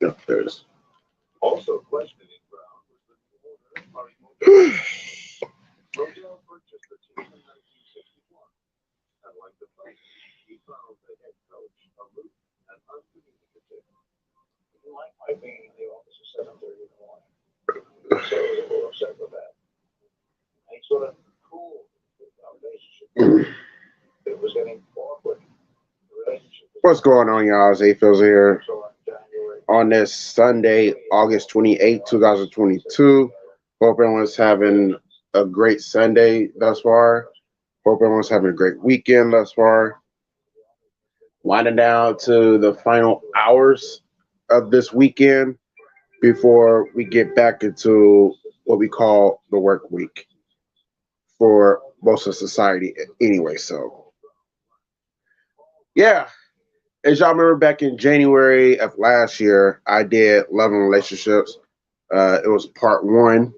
Yeah, there it is. What's going on, y'all? It's A-Fizzle here on this Sunday, August 28th, 2022. Hope everyone's having a great Sunday thus far. Hope everyone's having a great weekend thus far. Winding down to the final hours of this weekend before we get back into what we call the work week for most of society anyway. So, yeah, as y'all remember back in January of last year, I did Love and Relationships. It was part one,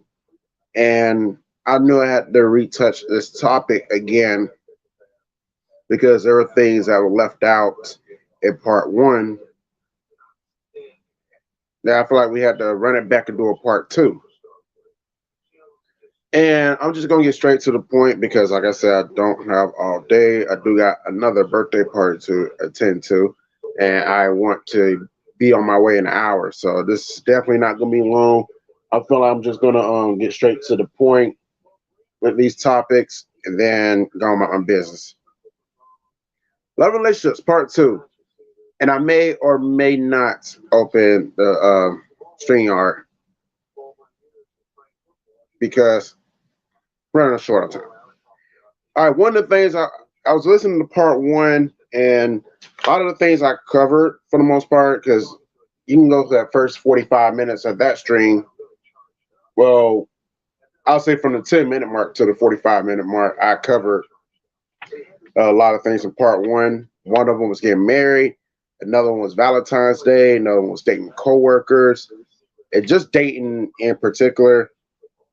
and I knew I had to retouch this topic again because there were things that were left out in part one that I feel like we had to run it back and do a part two. And I'm just gonna get straight to the point because, like I said, I don't have all day. I do got another birthday party to attend to, and I want to be on my way in an hour. So this is definitely not gonna be long. I feel like I'm just gonna get straight to the point with these topics and then go on my own business. Love relationships part two, and I may or may not open the string art because we're running short of time. All right, one of the things I was listening to part one, and a lot of the things I covered for the most part, because you can go to that first 45 minutes of that stream. Well, I'll say from the 10-minute mark to the 45-minute mark, I covered a lot of things in part one. One of them was getting married, another one was Valentine's Day, another one was dating coworkers, and just dating in particular,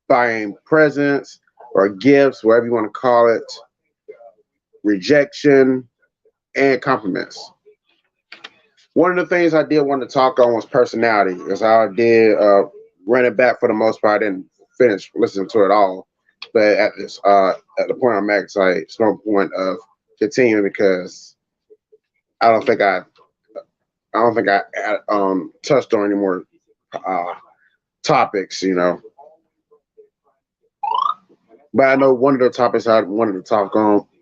buying presents or gifts, whatever you want to call it, rejection, and compliments. One of the things I did want to talk on was personality, because I did run it back for the most part. I didn't finish listening to it all, but at the point I'm at, it's no point of continuing because I don't think I touched on any more uh, topics, But I know one of the topics I wanted to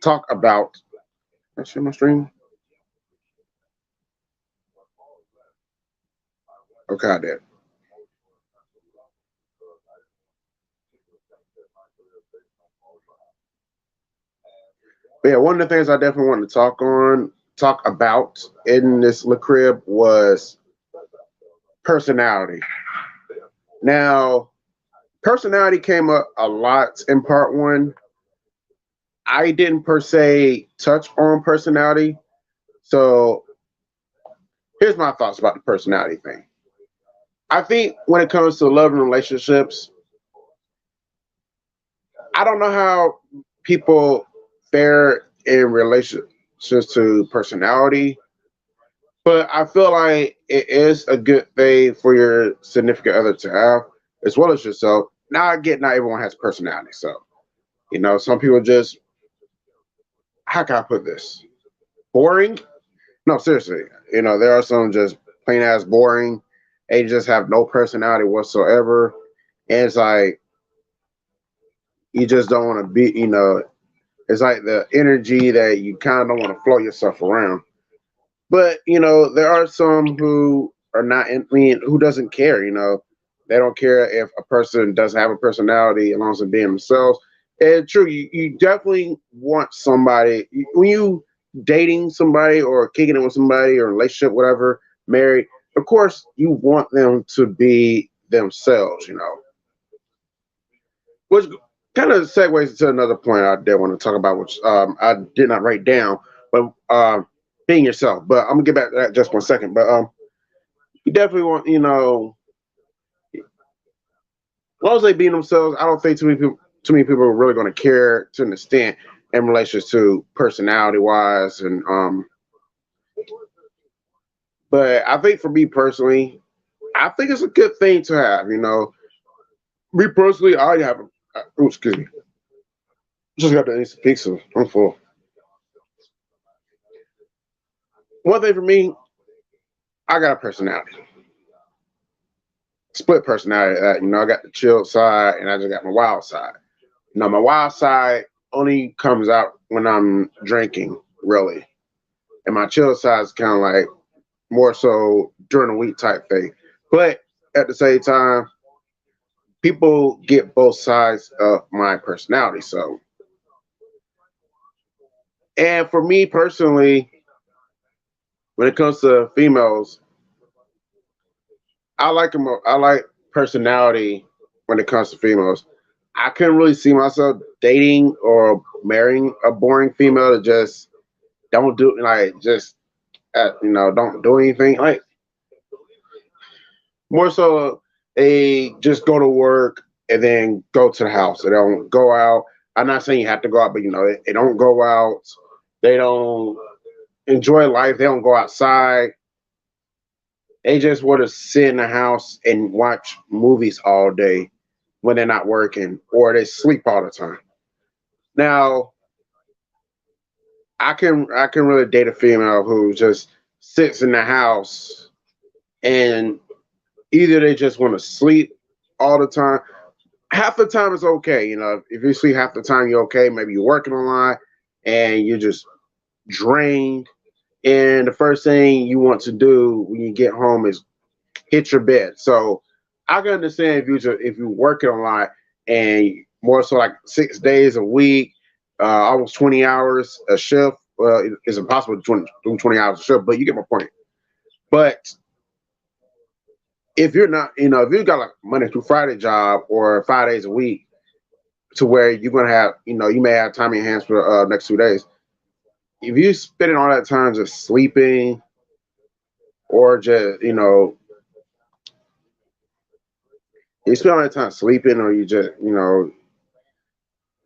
talk about. Can I share my stream? Okay, I did. But yeah, one of the things I definitely wanted to talk about in this La Crib was personality. Now, personality came up a lot in part one. I didn't per se touch on personality. So here's my thoughts about the personality thing. I think when it comes to love and relationships, I don't know how people fare in relationships to personality, but I feel like it is a good thing for your significant other to have, as well as yourself. Now I get not everyone has personality, so some people just, how can I put this? Boring? No, seriously. There are some just plain ass boring. They just have no personality whatsoever. And it's like you just don't want to be, it's like the energy that you kind of don't want to float yourself around. But there are some who are not. I mean, who doesn't care? They don't care if a person doesn't have a personality as long as they're being themselves. And true, you definitely want somebody when you dating somebody or kicking it with somebody or relationship, whatever, married. Of course, you want them to be themselves. Which kind of segues to another point I did want to talk about, which I did not write down, but being yourself. But I'm gonna get back to that just one second. But you definitely want, as long as they be themselves, I don't think too many people are really going to care to an extent in relation to personality wise and But I think for me personally, I think it's a good thing to have. Me personally, I have. Oh, excuse me. Just got to eat some pizza. I'm full. One thing for me, I got a personality, split personality. I got the chilled side, and I just got my wild side. My wild side only comes out when I'm drinking, really, and my chill side is kind of like more so during the week type thing. But at the same time, people get both sides of my personality. So, and for me personally, when it comes to females, I like them. I like personality when it comes to females. I couldn't really see myself dating or marrying a boring female that just don't do like just don't do anything. Like more so, they just go to work and then go to the house. They don't go out. I'm not saying you have to go out, but they don't go out. They don't enjoy life. They don't go outside. They just want to sit in the house and watch movies all day when they're not working, or they sleep all the time. Now, I can really date a female who just sits in the house and either they just want to sleep all the time. Half the time it's okay, if you sleep half the time you're okay. Maybe you're working a lot and you're just drained, and the first thing you want to do when you get home is hit your bed. So I can understand if you're working a lot and more so like 6 days a week, almost 20 hours a shift. Well, it's impossible to do 20 hours a shift, but you get my point. But if you're not, if you got like Monday through Friday job or 5 days a week, to where you're gonna have, you may have time in your hands for next 2 days. If you spending all that time just sleeping or just, you spend all that time sleeping or you just,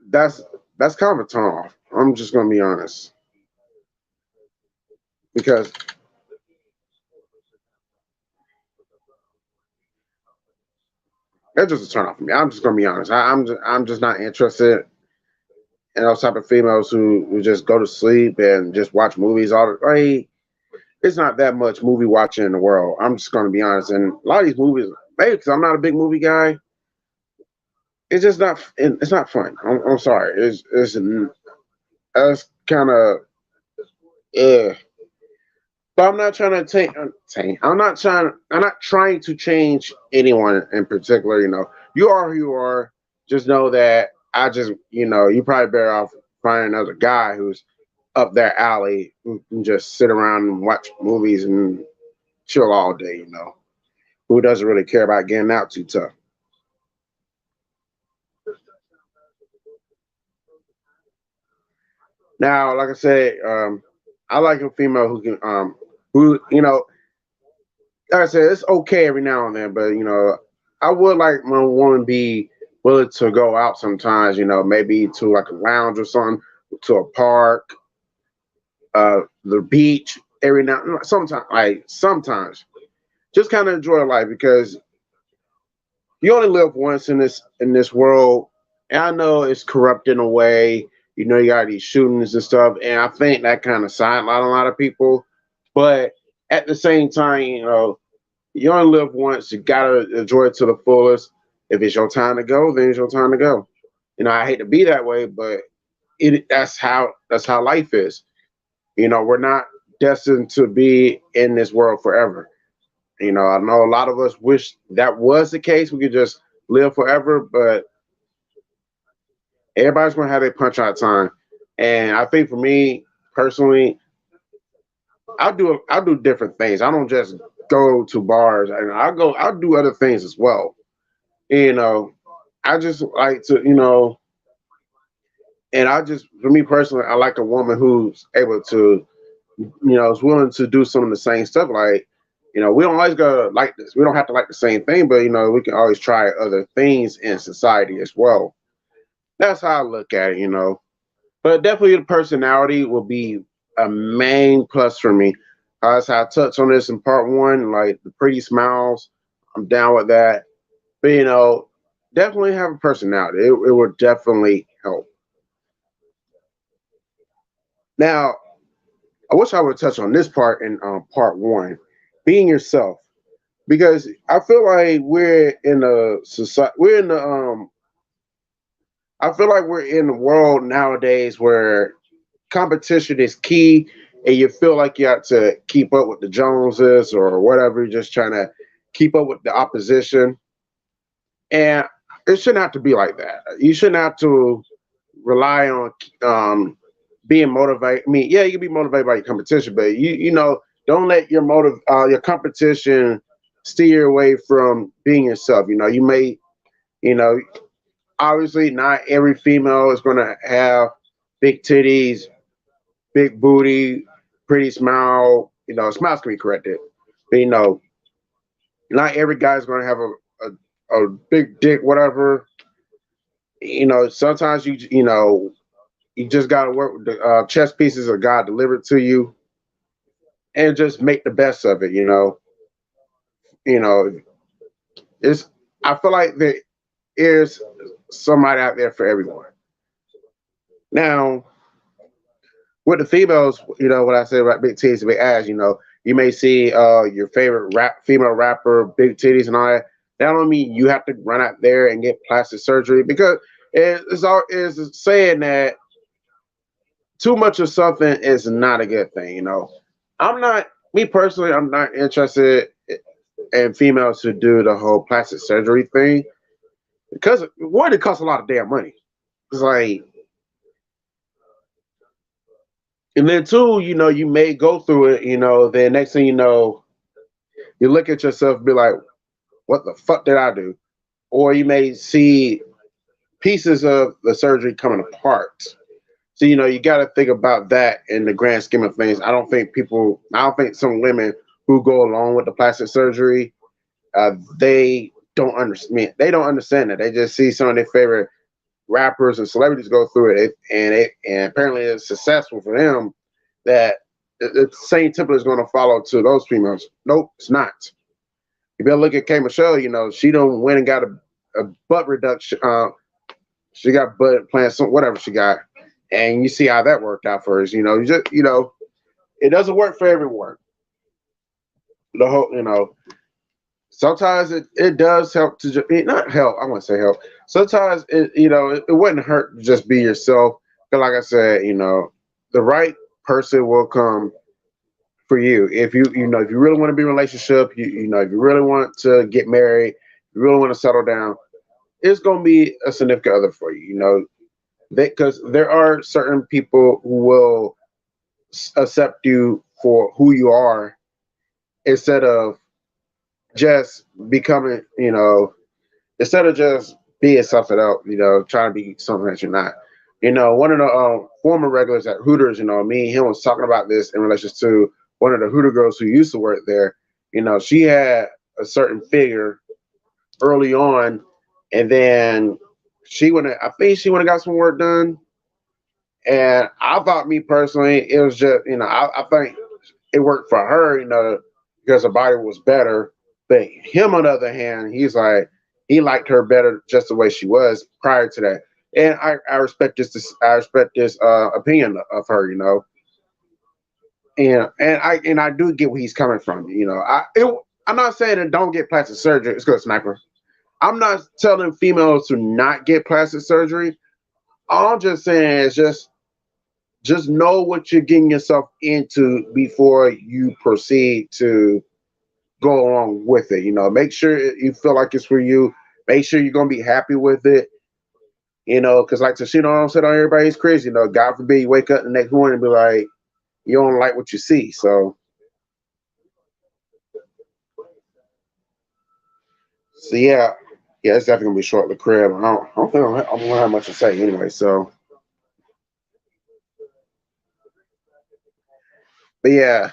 that's that's kind of a turn off. I'm just gonna be honest because that's just a turn off for me. I'm just gonna be honest. I'm just not interested in those type of females who just go to sleep and just watch movies all the way. It's not that much movie watching in the world. I'm just gonna be honest. And a lot of these movies, maybe because I'm not a big movie guy, it's just not. It's not fun. I'm sorry. It's kind of yeah. But I'm not trying to I'm not trying to change anyone in particular. You are who you are. Just know that you probably better off finding another guy who's up their alley who can just sit around and watch movies and chill all day. Who doesn't really care about getting out too tough. Now, like I said, I like a female who can who like I said, it's okay every now and then, but I would like my woman be willing to go out sometimes. Maybe to like a lounge or something, to a park, the beach every now. Sometimes, just kind of enjoy life because you only live once in this world, and I know it's corrupt in a way. You got these shootings and stuff, and I think that kind of sideline a lot of people. But at the same time, you only live once. You gotta enjoy it to the fullest. If it's your time to go, then it's your time to go. I hate to be that way, but that's how life is. We're not destined to be in this world forever. I know a lot of us wish that was the case. We could just live forever, but everybody's gonna have their punch out time. And I think for me personally, I do different things. I don't just go to bars, and I'll do other things as well. You know, I just like to, and I just for me personally, I like a woman who's able to, is willing to do some of the same stuff. Like, we don't always gotta like this. We don't have to like the same thing, but we can always try other things in society as well. That's how I look at it. But definitely the personality will be a main plus for me. I said I touched on this in part one, like the pretty smiles. I'm down with that. But definitely have a personality. It would definitely help. Now, I wish I would touch on this part in part one, being yourself, because I feel like we're in a society. We're in the I feel like we're in a world nowadays where competition is key, and you feel like you have to keep up with the Joneses or whatever. You're just trying to keep up with the opposition, and it shouldn't have to be like that. You shouldn't have to rely on being motivated. I mean, yeah, you can be motivated by your competition, but don't let your competition steer away from being yourself. You may, you know, obviously not every female is going to have big titties, big booty, pretty smile. Smiles can be corrected, but not every guy's going to have a big dick, whatever. Sometimes you just got to work with the chess pieces of God delivered to you, and just make the best of it. You know, it's. I feel like there is somebody out there for everyone. Now, with the females, what I said about big titties and big ass, you may see your favorite female rapper, big titties and all that. That don't mean you have to run out there and get plastic surgery, because it's saying that too much of something is not a good thing. I'm not me personally. I'm not interested in females who do the whole plastic surgery thing, because one, it costs a lot of damn money. It's like, and then two, you may go through it. Then next thing you know, you look at yourself and be like, "What the fuck did I do?" Or you may see pieces of the surgery coming apart. So you got to think about that in the grand scheme of things. I don't think some women who go along with the plastic surgery, they don't understand. They don't understand it. They just see some of their favorite rappers and celebrities go through it, and apparently it's successful for them. That the same template is going to follow to those females. Nope, it's not. You better look at K Michelle. She don't went and got a butt reduction. She got butt implants, whatever she got, and you see how that worked out for us. It doesn't work for everyone. The whole, sometimes it does help to not help. I want to say help. Sometimes it wouldn't hurt to just be yourself. But like I said, the right person will come for you. If you really want to be in a relationship, if you really want to get married, if you really want to settle down, it's gonna be a significant other for you. Because there are certain people who will accept you for who you are, instead of just becoming, instead of just being something else, trying to be something that you're not. One of the former regulars at Hooters, me and him was talking about this in relation to one of the Hooter girls who used to work there. She had a certain figure early on, and then I think she went and got some work done. And I thought, me personally, it was just, I think it worked for her, because her body was better. But him, on the other hand, he's like, he liked her better just the way she was prior to that. And I respect this opinion of her, and I do get where he's coming from. I'm not saying that don't get plastic surgery. It's good, sniper. I'm not telling females to not get plastic surgery. All I'm just saying is just know what you're getting yourself into before you proceed to go along with it. Make sure you feel like it's for you. Make sure you're gonna be happy with it. Because like Tashina said on Everybody's Crazy, God forbid you wake up the next morning and be like, you don't like what you see. So yeah, it's definitely gonna be short. The crib. I don't think I'm gonna have much to say anyway. So, but yeah.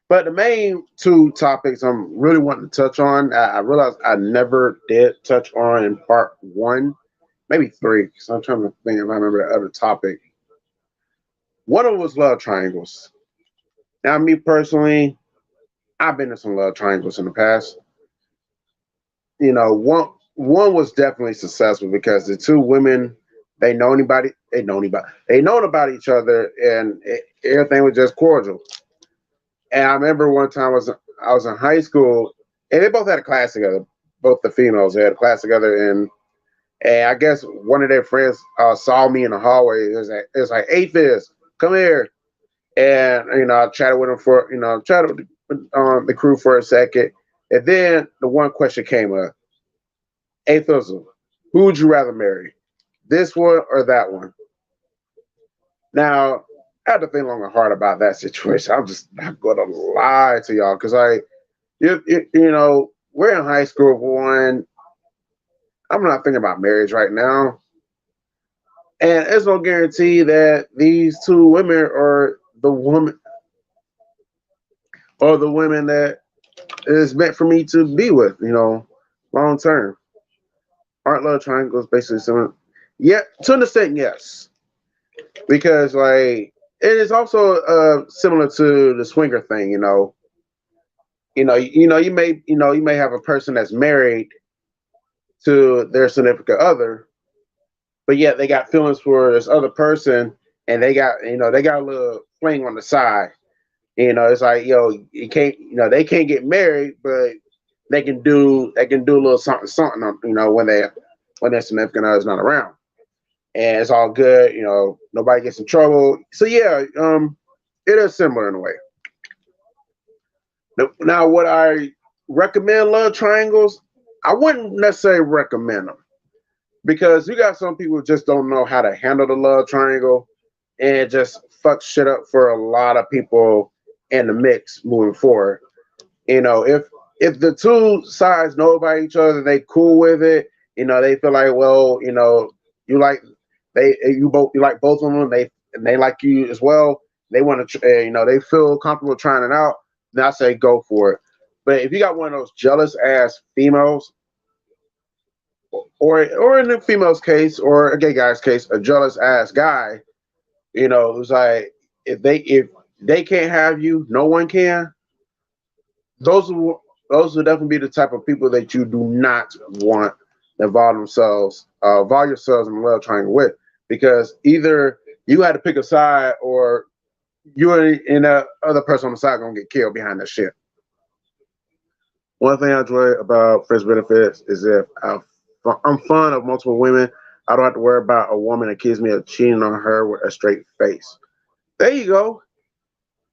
But the main two topics I'm really wanting to touch on, I realized I never did touch on in part one, maybe three. So I'm trying to think if I remember the other topic. One of them was love triangles. Now, me personally, I've been in some love triangles in the past. One was definitely successful because the two women they known about each other, and everything was just cordial. And I remember one time I was in high school, and they both had a class together. Both the females they had a class together, and I guess one of their friends saw me in the hallway. It was like A-Fizz, come here. And I chatted with him for chatted with the crew for a second, and then the one question came up: A-Fizzle, who would you rather marry, this one or that one? Now I had to think long and hard about that situation. I'm just not gonna lie to y'all because we're in high school. One, I'm not thinking about marriage right now, and there's no guarantee that these two women are the women that is meant for me to be with, long term. Aren't love triangles basically similar? Yeah, to an extent, yes. Because like it is also similar to the swinger thing, you may have a person that's married to their significant other, but yet they got feelings for this other person, and they got a little fling on the side. It's like you can't they can't get married, but they can do a little something something when their significant other's not around, and it's all good. Nobody gets in trouble. So yeah, it is similar in a way. Now, would I recommend love triangles? I wouldn't necessarily recommend them because you got some people who just don't know how to handle the love triangle, and it just fucks shit up for a lot of people in the mix moving forward. If the two sides know about each other, they cool with it. They feel like, well, you like you like both of them. They like you as well. They want to, they feel comfortable trying it out. Then I say go for it. But if you got one of those jealous ass females, or in the female's case, or a gay guy's case, a jealous ass guy, who's like, if they can't have you, no one can. Those will those will definitely be the type of people that you do not want to involve yourselves in a love triangle with, because either you had to pick a side, or you and the other person on the side gonna get killed behind that shit. One thing I enjoy about friends benefits is if I'm fond of multiple women, I don't have to worry about a woman that accuses me of cheating on her with a straight face. There you go.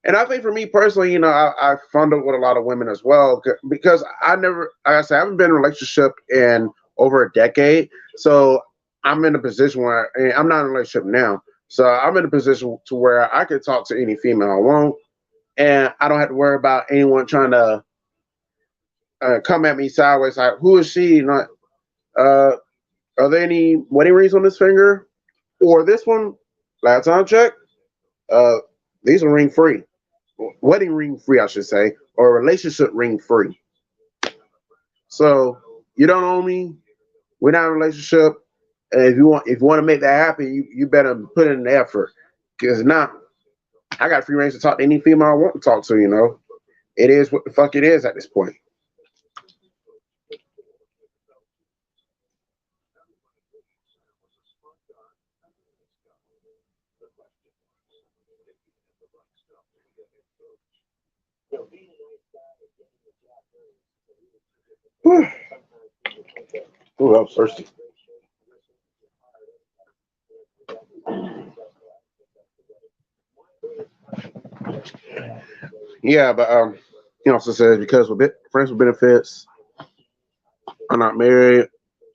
And I think for me personally, I fondled with a lot of women as well because like I said, I haven't been in a relationship in over a decade. So I'm in a position where and I'm not in a relationship now. So I'm in a position to where I can talk to any female I want, and I don't have to worry about anyone trying to come at me sideways. Like, who is she? Not, uh, are there any wedding rings on this finger? Or this one? Last time check, uh, these are ring free. Wedding ring free, I should say, or relationship ring free. So you don't owe me. We're not in a relationship. And if you want to make that happen, you better put in the effort. Because now I got free range to talk to any female I want to talk to. It is what the fuck it is at this point. Ooh, I'm thirsty. Yeah, but so says because with friends with benefits, I'm not married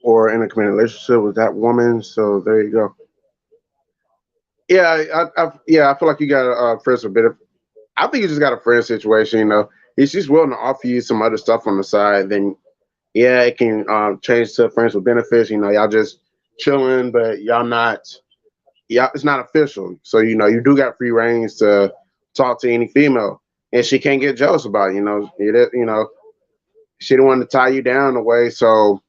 or in a committed relationship with that woman. So there you go. Yeah, I feel like you got a friends with benefits. I think you just got a friend situation. If she's willing to offer you some other stuff on the side, then yeah, it can change to friends with benefits. Y'all just chilling, but y'all not. Yeah, it's not official. So you do got free reigns to talk to any female, and she can't get jealous about it. She don't want to tie you down away, so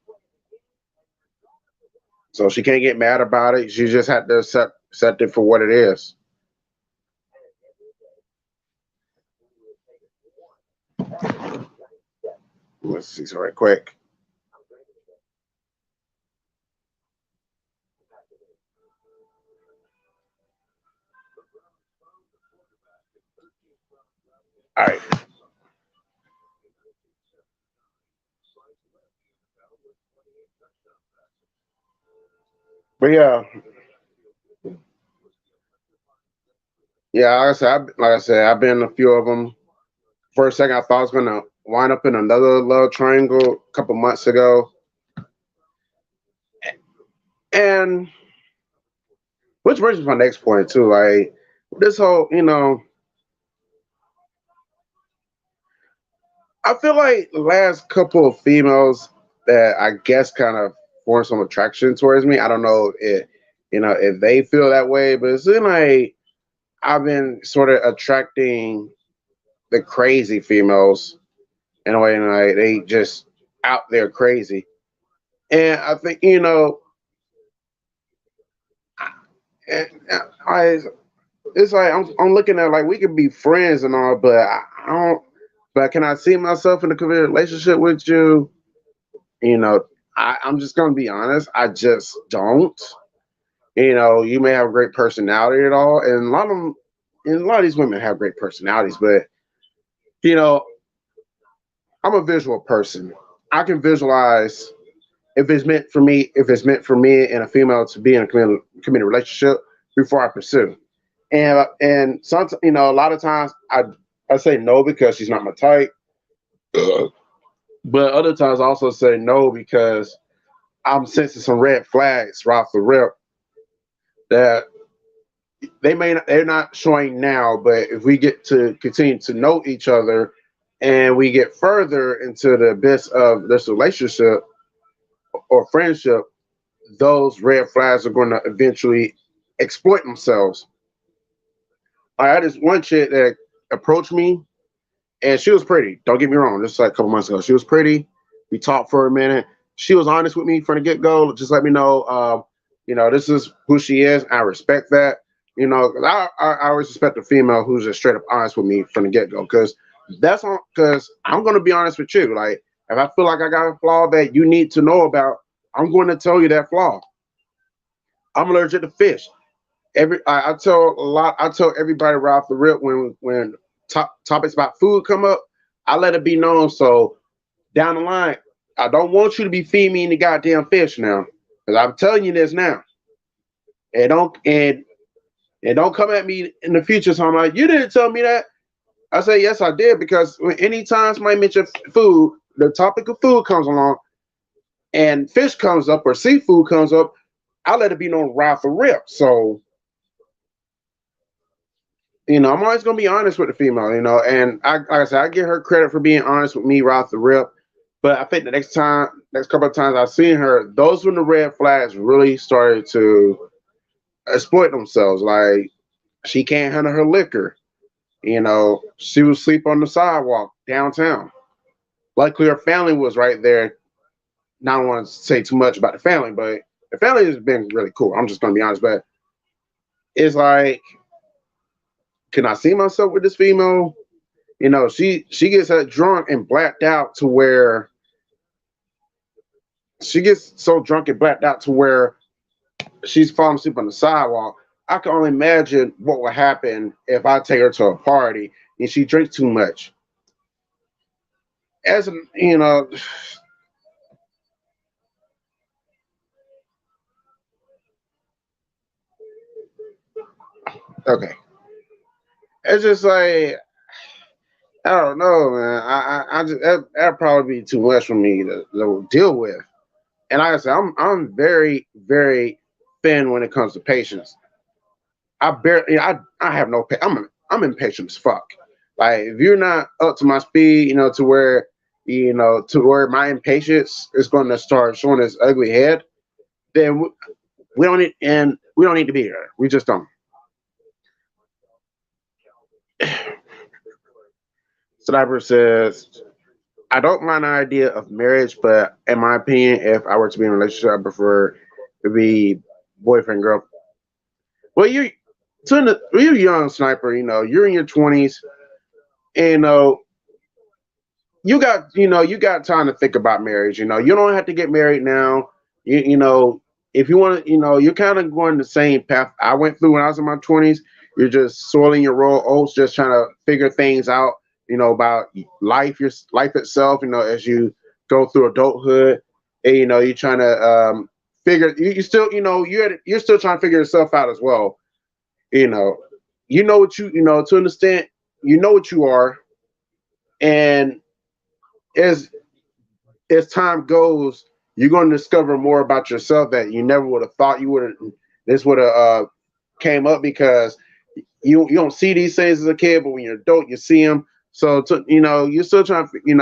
she can't get mad about it. She just had to accept it for what it is. Let's see, so right quick. All right, but yeah, yeah. Like I said, I've been in a few of them. For a second, I thought I was gonna wind up in another love triangle a couple months ago, and which brings me to my next point too. Like this whole, I feel like the last couple of females that I guess kind of formed some attraction towards me. I don't know if they feel that way, but it seems like I've been sort of attracting the crazy females in a way, and like they just out there crazy. And I think and I it's like I'm looking at like we could be friends and all, but I don't. But can I see myself in a committed relationship with you? You know, I'm just gonna be honest. I just don't. You may have a great personality and all, and a lot of these women have great personalities, but you know, I'm a visual person. I can visualize if it's meant for me and a female to be in a committed relationship before I pursue. And sometimes, a lot of times I say no because she's not my type, but other times I also say no because I'm sensing some red flags right off the rip that they're not showing now, but if we get to continue to know each other and we get further into the abyss of this relationship or friendship, those red flags are going to eventually exploit themselves. I had this one chick that approached me, and she was pretty. Don't get me wrong. Just like a couple months ago, she was pretty. We talked for a minute. She was honest with me from the get go. Just let me know, this is who she is. I respect that. 'Cause I always respect a female who's just straight up honest with me from the get go. Because I'm gonna be honest with you. Like if I feel like I got a flaw that you need to know about, I'm going to tell you that flaw. I'm allergic to fish. I tell a lot. I tell everybody right off the rip when topics about food come up, I let it be known. So down the line, I don't want you to be feeding me any goddamn fish now, because I'm telling you this now. And don't come at me in the future. So I'm like, you didn't tell me that. I say yes, I did, because when anytime somebody mentions food, the topic of food comes along, and fish comes up or seafood comes up, I let it be known right off the rip. So I'm always gonna be honest with the female, and like I said, I give her credit for being honest with me right off the rip. But I think the next couple of times I've seen her, those when the red flags really started to exploit themselves. Like she can't handle her liquor. She would sleep on the sidewalk downtown. Luckily, her family was right there. Now I don't want to say too much about the family, but the family has been really cool. I'm just gonna be honest, but it's like, can I see myself with this female? She gets that drunk and blacked out to where she gets so drunk and blacked out to where she's falling asleep on the sidewalk. I can only imagine what would happen if I take her to a party and she drinks too much. As an, okay, it's just like I don't know, man. I just that'd probably be too much for me to deal with. And like I said, I'm very very thin when it comes to patience. I have no I'm impatient as fuck. Like if you're not up to my speed, to where my impatience is going to start showing its ugly head, then we don't need to be here. We just don't. Sniper says, I don't mind the idea of marriage, but in my opinion, if I were to be in a relationship, I prefer to be boyfriend girl. Well, you're young, Sniper. You're in your 20s. And you got time to think about marriage. You don't have to get married now. If you want to, you're kind of going the same path I went through when I was in my 20s. You're just soiling your royal oats, just trying to figure things out, about life, your life itself, as you go through adulthood. And you're trying to figure you still, you're still trying to figure yourself out as well. you know what to understand, what you are. And as time goes, you're going to discover more about yourself that you never would have thought you would have. This would have came up because you don't see these things as a kid, but when you're adult, you see them. So you're still trying to you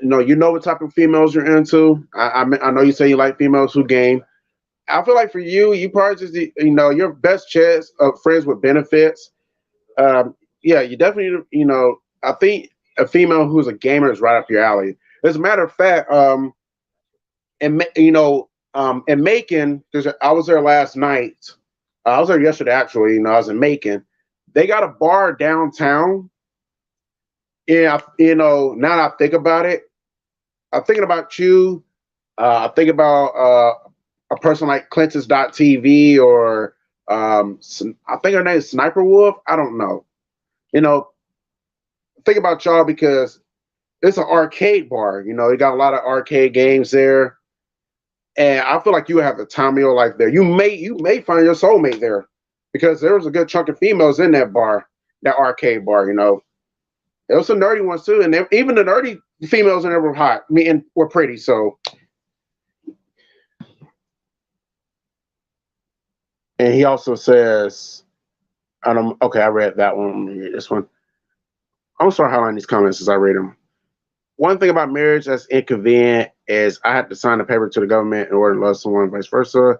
know what type of females you're into. I know you say you like females who game. I feel like for you, you probably just your best chance of friends with benefits. Yeah, you definitely I think a female who's a gamer is right up your alley. As a matter of fact, in Macon, I was there last night. I was there yesterday actually. I was in Macon. They got a bar downtown. Yeah, now that I think about it, I'm thinking about you. I think about a person like Clintus.tv or I think her name is Sniper Wolf. I don't know. You know, think about y'all because it's an arcade bar. They got a lot of arcade games there, and I feel like you have the time of your life there. You may find your soulmate there because there was a good chunk of females in that bar, that arcade bar. There was some nerdy ones too, and even the nerdy females in there were hot. I mean, and were pretty. So, and he also says, okay, I read that one. Let me read this one. I'm sorry, highlighting these comments as I read them. One thing about marriage that's inconvenient is I have to sign a paper to the government in order to love someone, vice versa.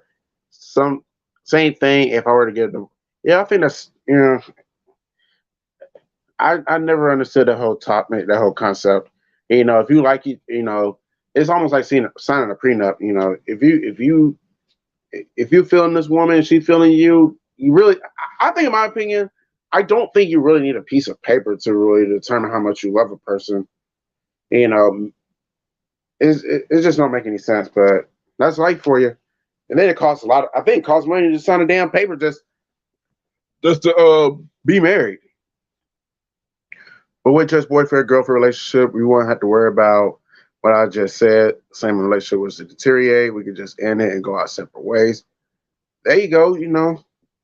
Some Same thing if I were to get them. Yeah, I think that's I never understood that whole concept. If you like it, it's almost like signing a prenup. If you feeling this woman and she feeling you, you really. I think, in my opinion, I don't think you really need a piece of paper to really determine how much you love a person. You know, it just don't make any sense. But that's life for you. And then it costs a lot. I think it costs money to just sign a damn paper just to be married. But with just boyfriend girlfriend relationship, we won't have to worry about what I just said. Same relationship was to deteriorate. We could just end it and go our separate ways. There you go.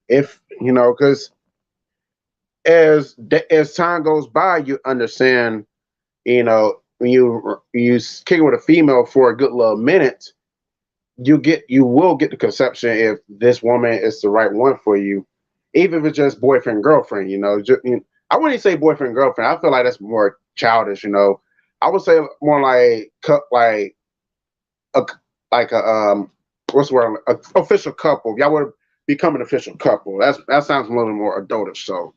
If because as time goes by, you understand. When you kick it with a female for a good little minute, you will get the conception if this woman is the right one for you, even if it's just boyfriend girlfriend. I wouldn't say boyfriend girlfriend. I feel like that's more childish. I would say more like a like a what's the word? Official couple. Y'all would become an official couple. That sounds a little more adultish. So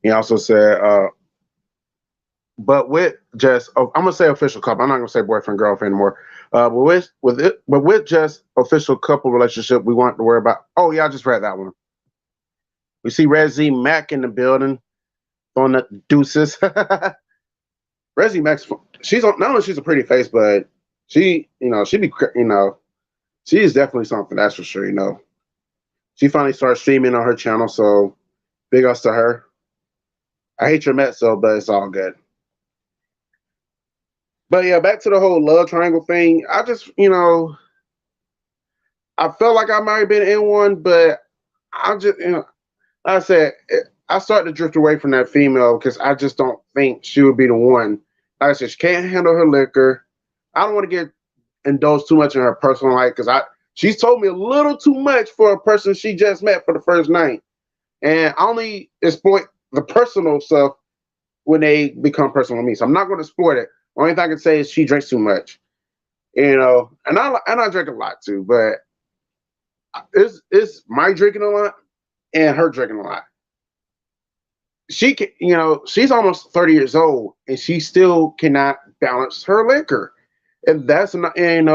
he also said, but with just I'm gonna say official couple. I'm not gonna say boyfriend girlfriend anymore. But with just official couple relationship, we want to worry about. Oh yeah, I just read that one. We see Red Z Mac in the building on the deuces. Red Z Mac, she's on. Not only she's a pretty face, but she be she is definitely something, that's for sure. She finally started streaming on her channel, so big ups to her. I hate your Mets though, but it's all good. But yeah, back to the whole love triangle thing. I just, I felt like I might have been in one, but I just, like I said, I started to drift away from that female because I just don't think she would be the one. Like I said, she can't handle her liquor. I don't want to get indulged too much in her personal life because she's told me a little too much for a person she just met for the first night, and I only exploit the personal stuff when they become personal with me. So I'm not going to exploit it. Only thing I can say is she drinks too much, and I drink a lot too, but it's my drinking a lot and her drinking a lot. She can, she's almost 30 years old and she still cannot balance her liquor, and that's not, and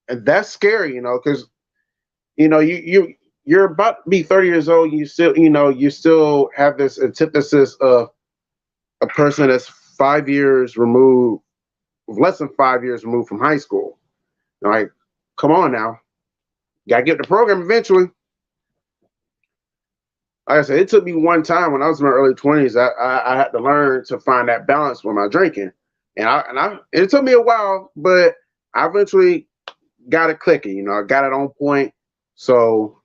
that's scary, because you you're about to be 30 years old. You still, you still have this antithesis of a person that's 5 years removed, less than 5 years removed from high school. Like, come on now, gotta get the program eventually. Like I said, it took me one time when I was in my early 20s. I had to learn to find that balance with my drinking, and it took me a while, but I eventually got it clicking. I got it on point. So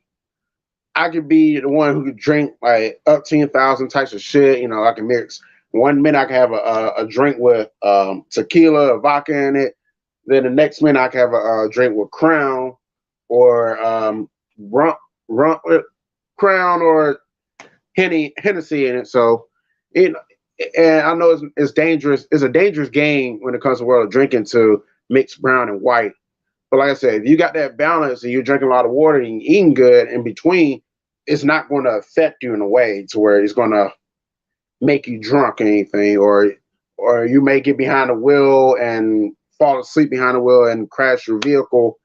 I could be the one who could drink like up 10,000 types of shit. I can mix. One minute I can have a drink with tequila or vodka in it. Then the next minute I can have a drink with Crown or rum, Crown or Hennessy in it. So, you know, and I know it's dangerous. It's a dangerous game when it comes to the world of drinking to mix brown and white. But like I said, if you got that balance and you're drinking a lot of water and you're eating good in between, it's not going to affect you in a way to where it's going to make you drunk or anything, or you may get behind the wheel and fall asleep behind the wheel and crash your vehicle,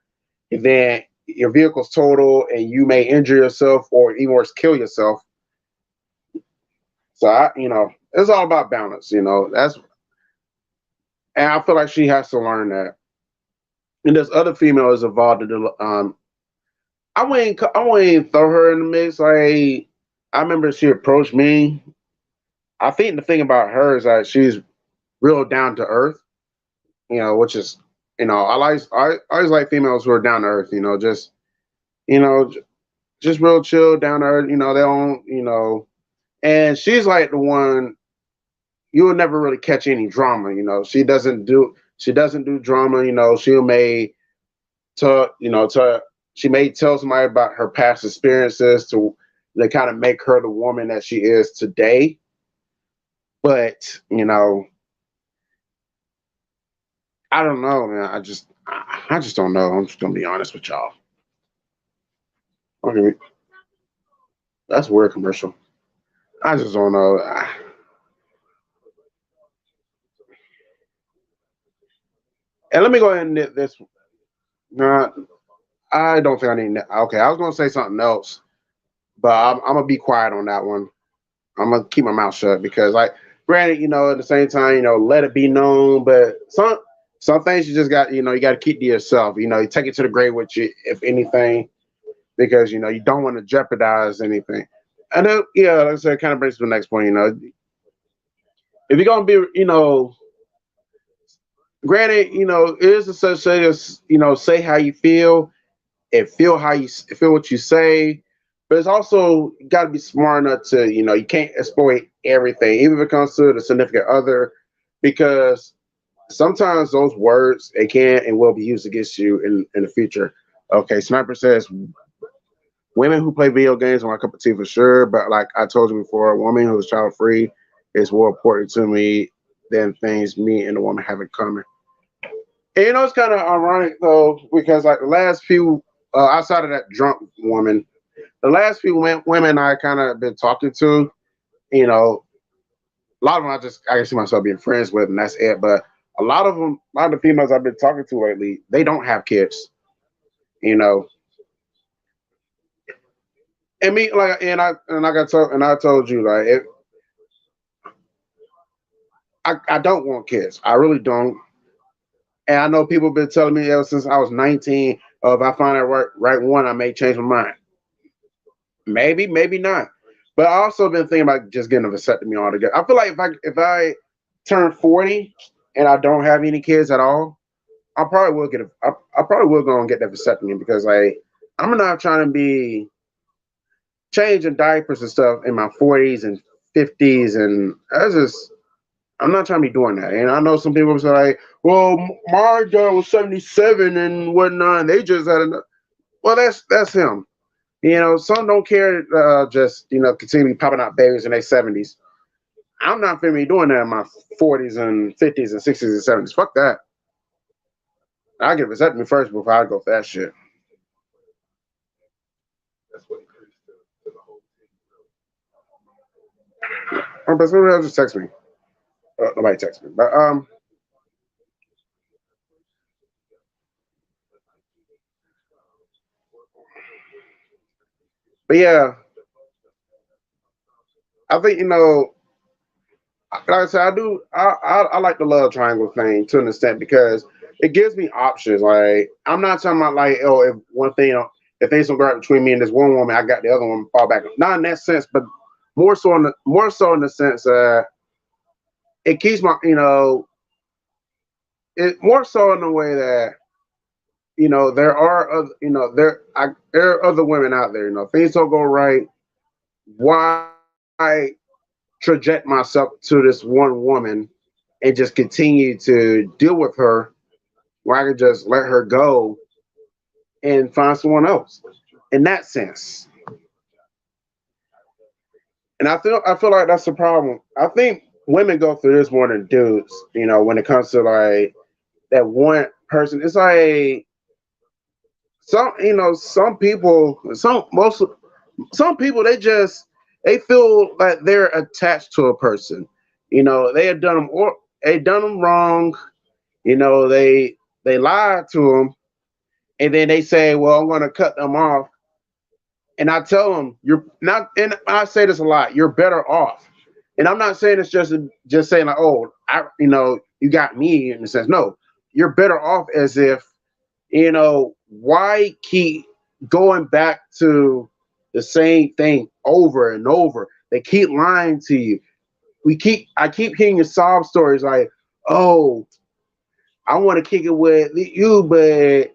and then your vehicle's total and you may injure yourself or even worse, kill yourself. So it's all about balance. And I feel like she has to learn that. And there's other females involved in the I wouldn't throw her in the mix. Like, I remember she approached me. I think the thing about her is that she's real down to earth. Which is I always like females who are down to earth. You know just real chill, down to earth. They don't. And she's like the one you will never really catch any drama. She doesn't do drama. She'll may to to she may tell somebody about her past experiences to kind of make her the woman that she is today. But I don't know, man. I just don't know. I'm just gonna be honest with y'all. Okay, that's a weird commercial. I just don't know. And let me go ahead and knit this. No, I don't think I need. Okay, I was gonna say something else, but I'm gonna be quiet on that one. I'm gonna keep my mouth shut because, like, granted, at the same time, let it be known. But some things you just got, you got to keep to yourself. You take it to the grave with you, if anything, because you don't want to jeopardize anything. And then, yeah, like I said, it kind of brings to the next point. If you're gonna be, granted, it is a such thing as say how you feel and feel what you say, but it's also got to be smart enough to you can't exploit everything, even if it comes to the significant other, because sometimes those words they can and will be used against you in the future. Okay, Sniper says women who play video games are my cup of tea for sure, but like I told you before, a woman who's child free is more important to me than things me and the woman have in common. And it's kind of ironic though, because like the last few, outside of that drunk woman, the last few women I kind of been talking to, you know, a lot of them I can see myself being friends with, and that's it. But a lot of the females I've been talking to lately, they don't have kids, you know. And me, like, I told you, like, I don't want kids. I really don't. And I know people have been telling me ever since I was 19, if I find that right one, I may change my mind. Maybe, maybe not. But I also been thinking about just getting a vasectomy altogether. I feel like if I turn 40 and I don't have any kids at all, I probably will go and get that vasectomy because like I'm not trying to be changing diapers and stuff in my 40s and 50s, and I'm not trying to be doing that. And I know some people say like, well, my dad was 77 and whatnot, and they just had enough. Well, that's him. Some don't care. Just continue popping out babies in their 70s. I'm not finna be doing that in my 40s and 50s and 60s and 70s. Fuck that. I get vasectomy first before I go for that shit. But somebody else just text me. Nobody text me. But But yeah, I think like I said, I do. I like the love triangle thing to an extent because it gives me options. Like I'm not talking about like, oh, if one thing, if things don't go right between me and this one woman, I got the other one fall back. Not in that sense, but more so in the sense it keeps my it more so in the way that there are other there are other women out there. Things don't go right. Why traject myself to this one woman and just continue to deal with her where I could just let her go and find someone else. In that sense, and I feel like that's the problem. I think women go through this more than dudes. When it comes to like that one person, it's like some people they feel like they're attached to a person. They had done them or they done them wrong. They lied to them, and then they say, "Well, I'm going to cut them off." And I tell them, "You're not." And I say this a lot. You're better off. And I'm not saying it's just saying like, "Oh, you got me," in a sense. No, you're better off as if why keep going back to the same thing over and over? They keep lying to you. I keep hearing your sob stories like, oh, I want to kick it with you, but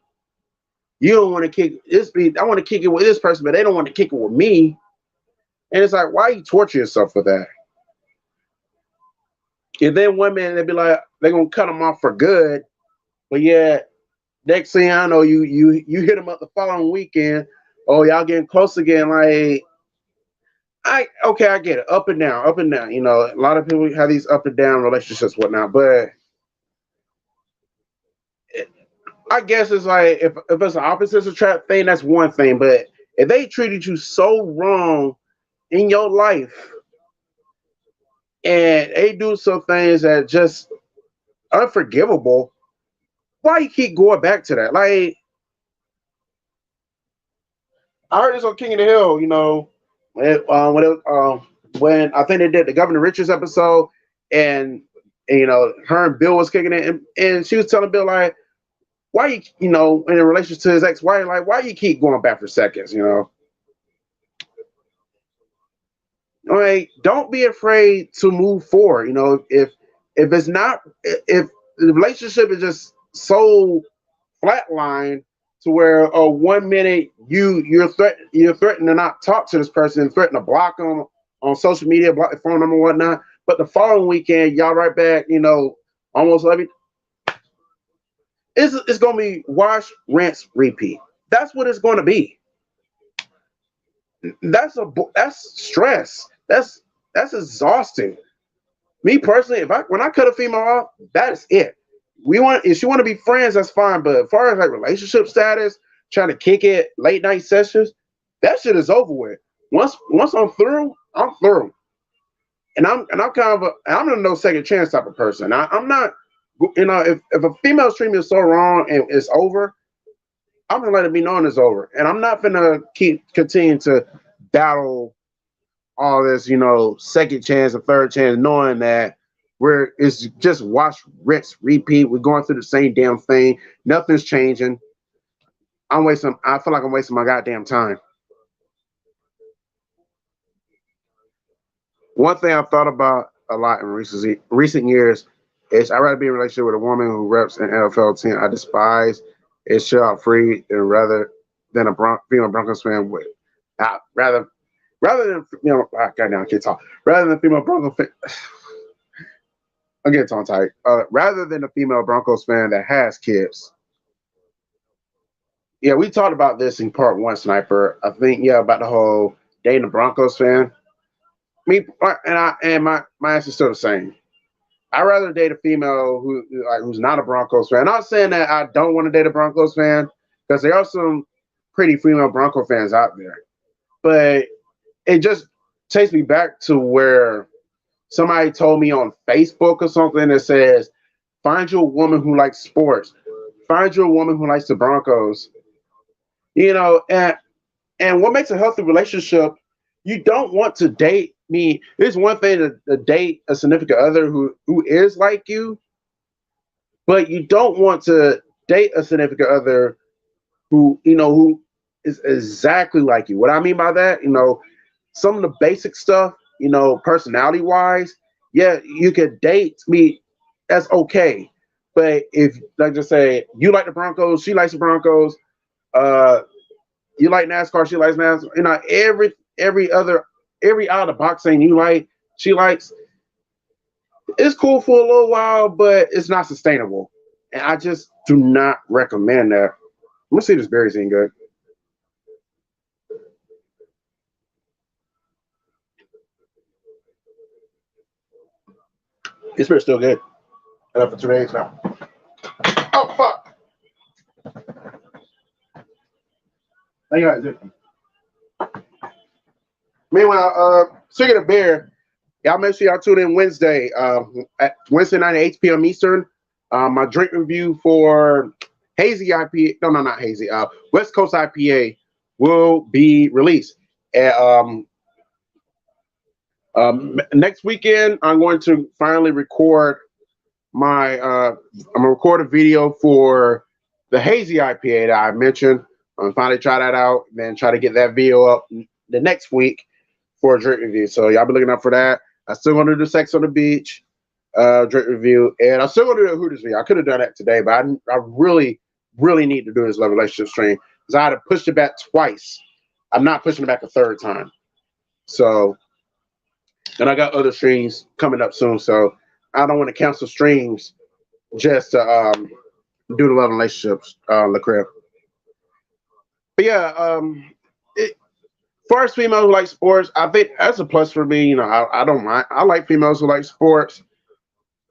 you don't want to kick this. I want to kick it with this person, but they don't want to kick it with me. And it's like, why you torture yourself for that? And then women, they be like, they're gonna cut them off for good, but yeah, next thing I know, you hit them up the following weekend. Oh, y'all getting close again. Like, I get it. Up and down, up and down. A lot of people have these up and down relationships, whatnot. But I guess it's like if it's an opposites attract thing, that's one thing. But if they treated you so wrong in your life and they do some things that just unforgivable, why you keep going back to that? Like I heard this on King of the Hill, when I think they did the Governor Richards episode, and her and Bill was kicking it, and she was telling Bill like, why in relation to his ex-wife, like why you keep going back for seconds, like don't be afraid to move forward, if it's not if the relationship is just so flatline to where 1 minute you're threatening to not talk to this person, threatening to block them on social media, block the phone number and whatnot, but the following weekend y'all right back, almost every it's gonna be wash, rinse, repeat. That's what it's gonna be. That's stress. That's exhausting. Me personally, when I cut a female off, that is it. If she want to be friends, that's fine. But as far as like relationship status, trying to kick it, late night sessions, that shit is over with. Once I'm through, I'm through. And I'm kind of I'm a no second chance type of person. I'm not, if a female's treating me so wrong and it's over, I'm gonna let it be known it's over. And I'm not gonna keep continuing to battle all this, second chance or third chance, knowing that it's just wash, rinse, repeat. We're going through the same damn thing. Nothing's changing. I feel like I'm wasting my goddamn time. One thing I've thought about a lot in recent years is I'd rather be in a relationship with a woman who reps an NFL team I despise, is shut out free, and rather than a female Broncos fan with rather than goddamn I can't talk. Rather than female Broncos fan, I'm getting tongue tight. Rather than a female Broncos fan that has kids. Yeah, we talked about this in part one, Sniper. I think about the whole dating a Broncos fan. Me and my answer's still the same. I'd rather date a female who's not a Broncos fan. I'm not saying that I don't want to date a Broncos fan, because there are some pretty female Bronco fans out there. But it just takes me back to where somebody told me on Facebook or something that says, find you a woman who likes sports. Find you a woman who likes the Broncos. And And what makes a healthy relationship, you don't want to date me. It's one thing to date a significant other who is like you, but you don't want to date a significant other who is exactly like you. What I mean by that, some of the basic stuff, personality wise, yeah, you could date me. That's okay. But if, like, just say you like the Broncos, she likes the Broncos, uh, you like NASCAR, she likes NASCAR. Every out of the box thing you like, she likes. It's cool for a little while, but it's not sustainable. And I just do not recommend that. I'm gonna see this berry's ain't good. This beer's still good. Been up for 2 days now. Oh fuck! Thank you. Meanwhile, speaking of beer, y'all make sure y'all tune in Wednesday, at Wednesday night at 8 p.m. Eastern. My drink review for Hazy IPA, no, not Hazy, West Coast IPA will be released. And, next weekend, I'm going to finally record I'm gonna record a video for the Hazy IPA that I mentioned. I'm gonna finally try that out, and then try to get that video up the next week for a drink review. So y'all be looking out for that. I still want to do Sex on the Beach drink review, and I still want to do a Hooters video. I could have done that today, but I really, really need to do this love relationship stream because I had to push it back twice. I'm not pushing it back a third time. So, and I got other streams coming up soon, so I don't want to cancel streams just to do the love relationships, the crib. But yeah, it, far as females who like sports, I think that's a plus for me. I don't mind. I like females who like sports.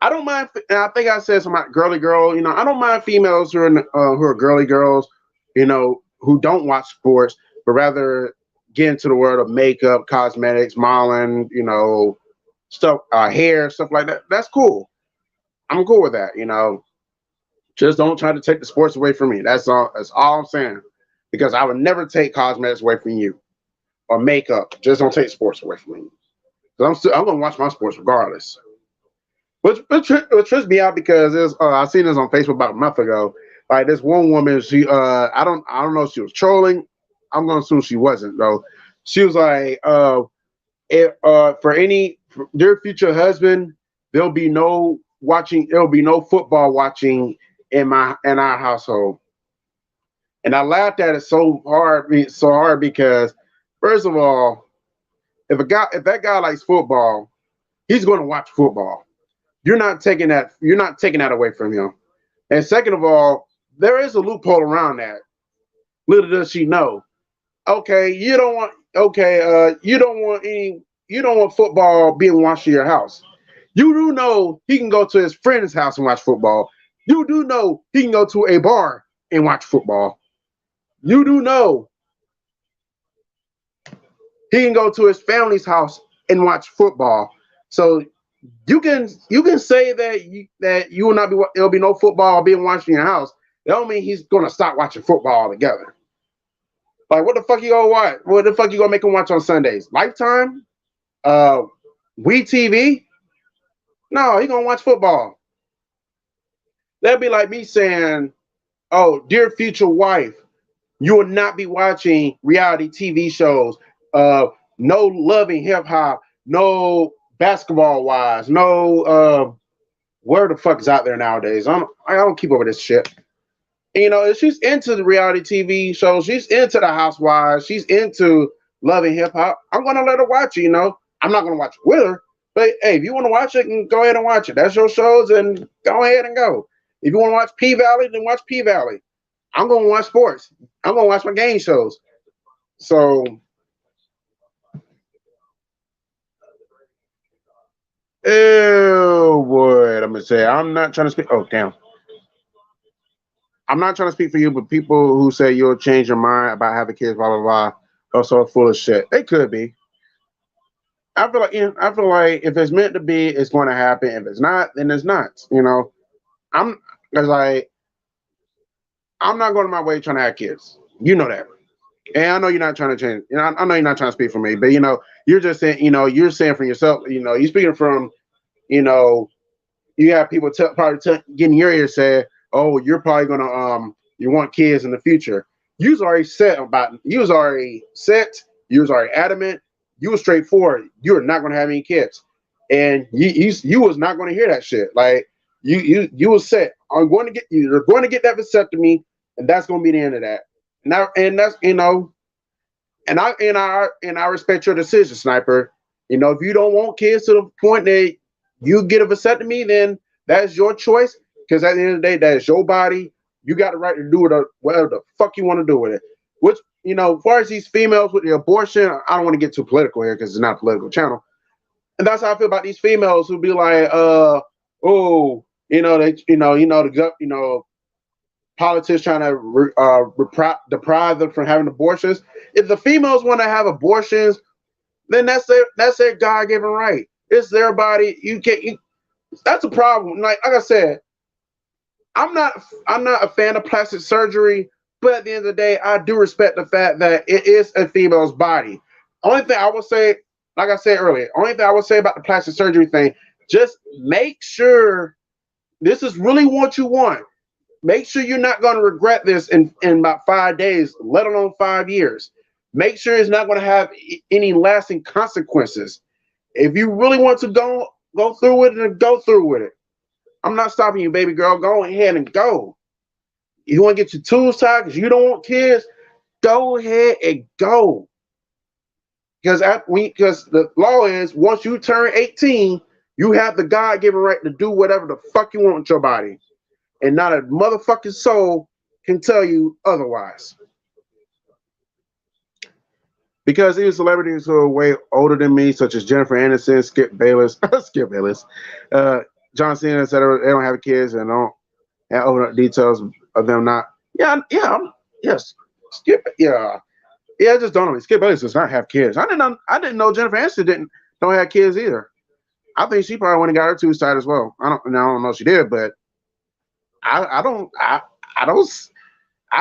I don't mind. And I think I said some girly girl. I don't mind females who are girly girls. Who don't watch sports, but rather get into the world of makeup, cosmetics, modeling. Stuff, hair, stuff like that. That's cool. I'm cool with that. Just don't try to take the sports away from me. That's all. That's all I'm saying. Because I would never take cosmetics away from you or makeup. Just don't take sports away from me. Because I'm gonna watch my sports regardless. Which trips me out because I seen this on Facebook about a month ago. Like this one woman, she I don't know if she was trolling. I'm gonna assume she wasn't though. She was like, for their future husband, there'll be no football watching in our household. And I laughed at it so hard because first of all, if that guy likes football, he's going to watch football. You're not taking that away from him. And second of all, there is a loophole around that. Little does she know. Okay, you don't want football being watched in your house. You do know he can go to his friend's house and watch football. You do know he can go to a bar and watch football. You do know he can go to his family's house and watch football. So you can say that you will not be there'll be no football being watched in your house. That don't mean he's gonna stop watching football altogether. Like what the fuck you gonna watch? What the fuck you gonna make him watch on Sundays? Lifetime? Uh, We TV? No, he gonna watch football. That'd be like me saying, "Oh, dear future wife, you will not be watching reality TV shows. No loving hip hop, no basketball wise, no where the fuck is out there nowadays. I don't keep up with this shit. If she's into the reality TV shows, she's into the Housewives, she's into loving hip hop. I'm gonna let her watch it. I'm not gonna watch it with her, but hey, if you want to watch it, go ahead and watch it. That's your shows, and go ahead and go. If you want to watch P Valley, then watch P Valley. I'm gonna watch sports. I'm gonna watch my game shows. So, oh boy, I'm gonna say I'm not trying to speak. Oh damn, I'm not trying to speak for you, but people who say you'll change your mind about having kids, blah blah blah, are so full of shit. They could be. I feel like if it's meant to be, it's going to happen. If it's not, then it's not. I'm because I'm not going to my way trying to have kids. You know that. And I know you're not trying to change. I know you're not trying to speak for me, but you're just saying. You're saying for yourself. You're speaking from. You know, you have people getting your ear say, "Oh, you're probably gonna you want kids in the future." You was already set about. You was already set. You was already adamant. You was straightforward. You were not gonna have any kids, and you was not gonna hear that shit. Like you was set. I'm going to get you. You're going to get that vasectomy, and that's gonna be the end of that. Now, and that's and I respect your decision, Sniper. If you don't want kids to the point that you get a vasectomy, then that's your choice. Because at the end of the day, that is your body. You got the right to do whatever the fuck you want to do with it. Which, as far as these females with the abortion, I don't want to get too political here because it's not a political channel. And that's how I feel about these females who be like, oh, politics trying to deprive them from having abortions. If the females want to have abortions, then that's their God given right. It's their body. You can't. That's a problem. Like I said, I'm not a fan of plastic surgery, but at the end of the day, I do respect the fact that it is a female's body. Only thing I would say, like I said earlier, only thing I would say about the plastic surgery thing, just make sure this is really what you want. Make sure you're not going to regret this in about 5 days, let alone 5 years. Make sure it's not going to have any lasting consequences. If you really want to go through with it, then go through with it. I'm not stopping you, baby girl. Go ahead and go. You want to get your tools tied because you don't want kids? Go ahead and go. Because the law is once you turn 18, you have the God-given right to do whatever the fuck you want with your body. And not a motherfucking soul can tell you otherwise. Because even celebrities who are way older than me, such as Jennifer Aniston, Skip Bayless, John Cena, etc., they don't have kids and don't have older details of them not. Yes, Skip, I just don't know. Skip Bayless does not have kids. I didn't know Jennifer Aniston don't have kids either. I think she probably went and got her tubes tied as well. I don't know if she did, but I don't. I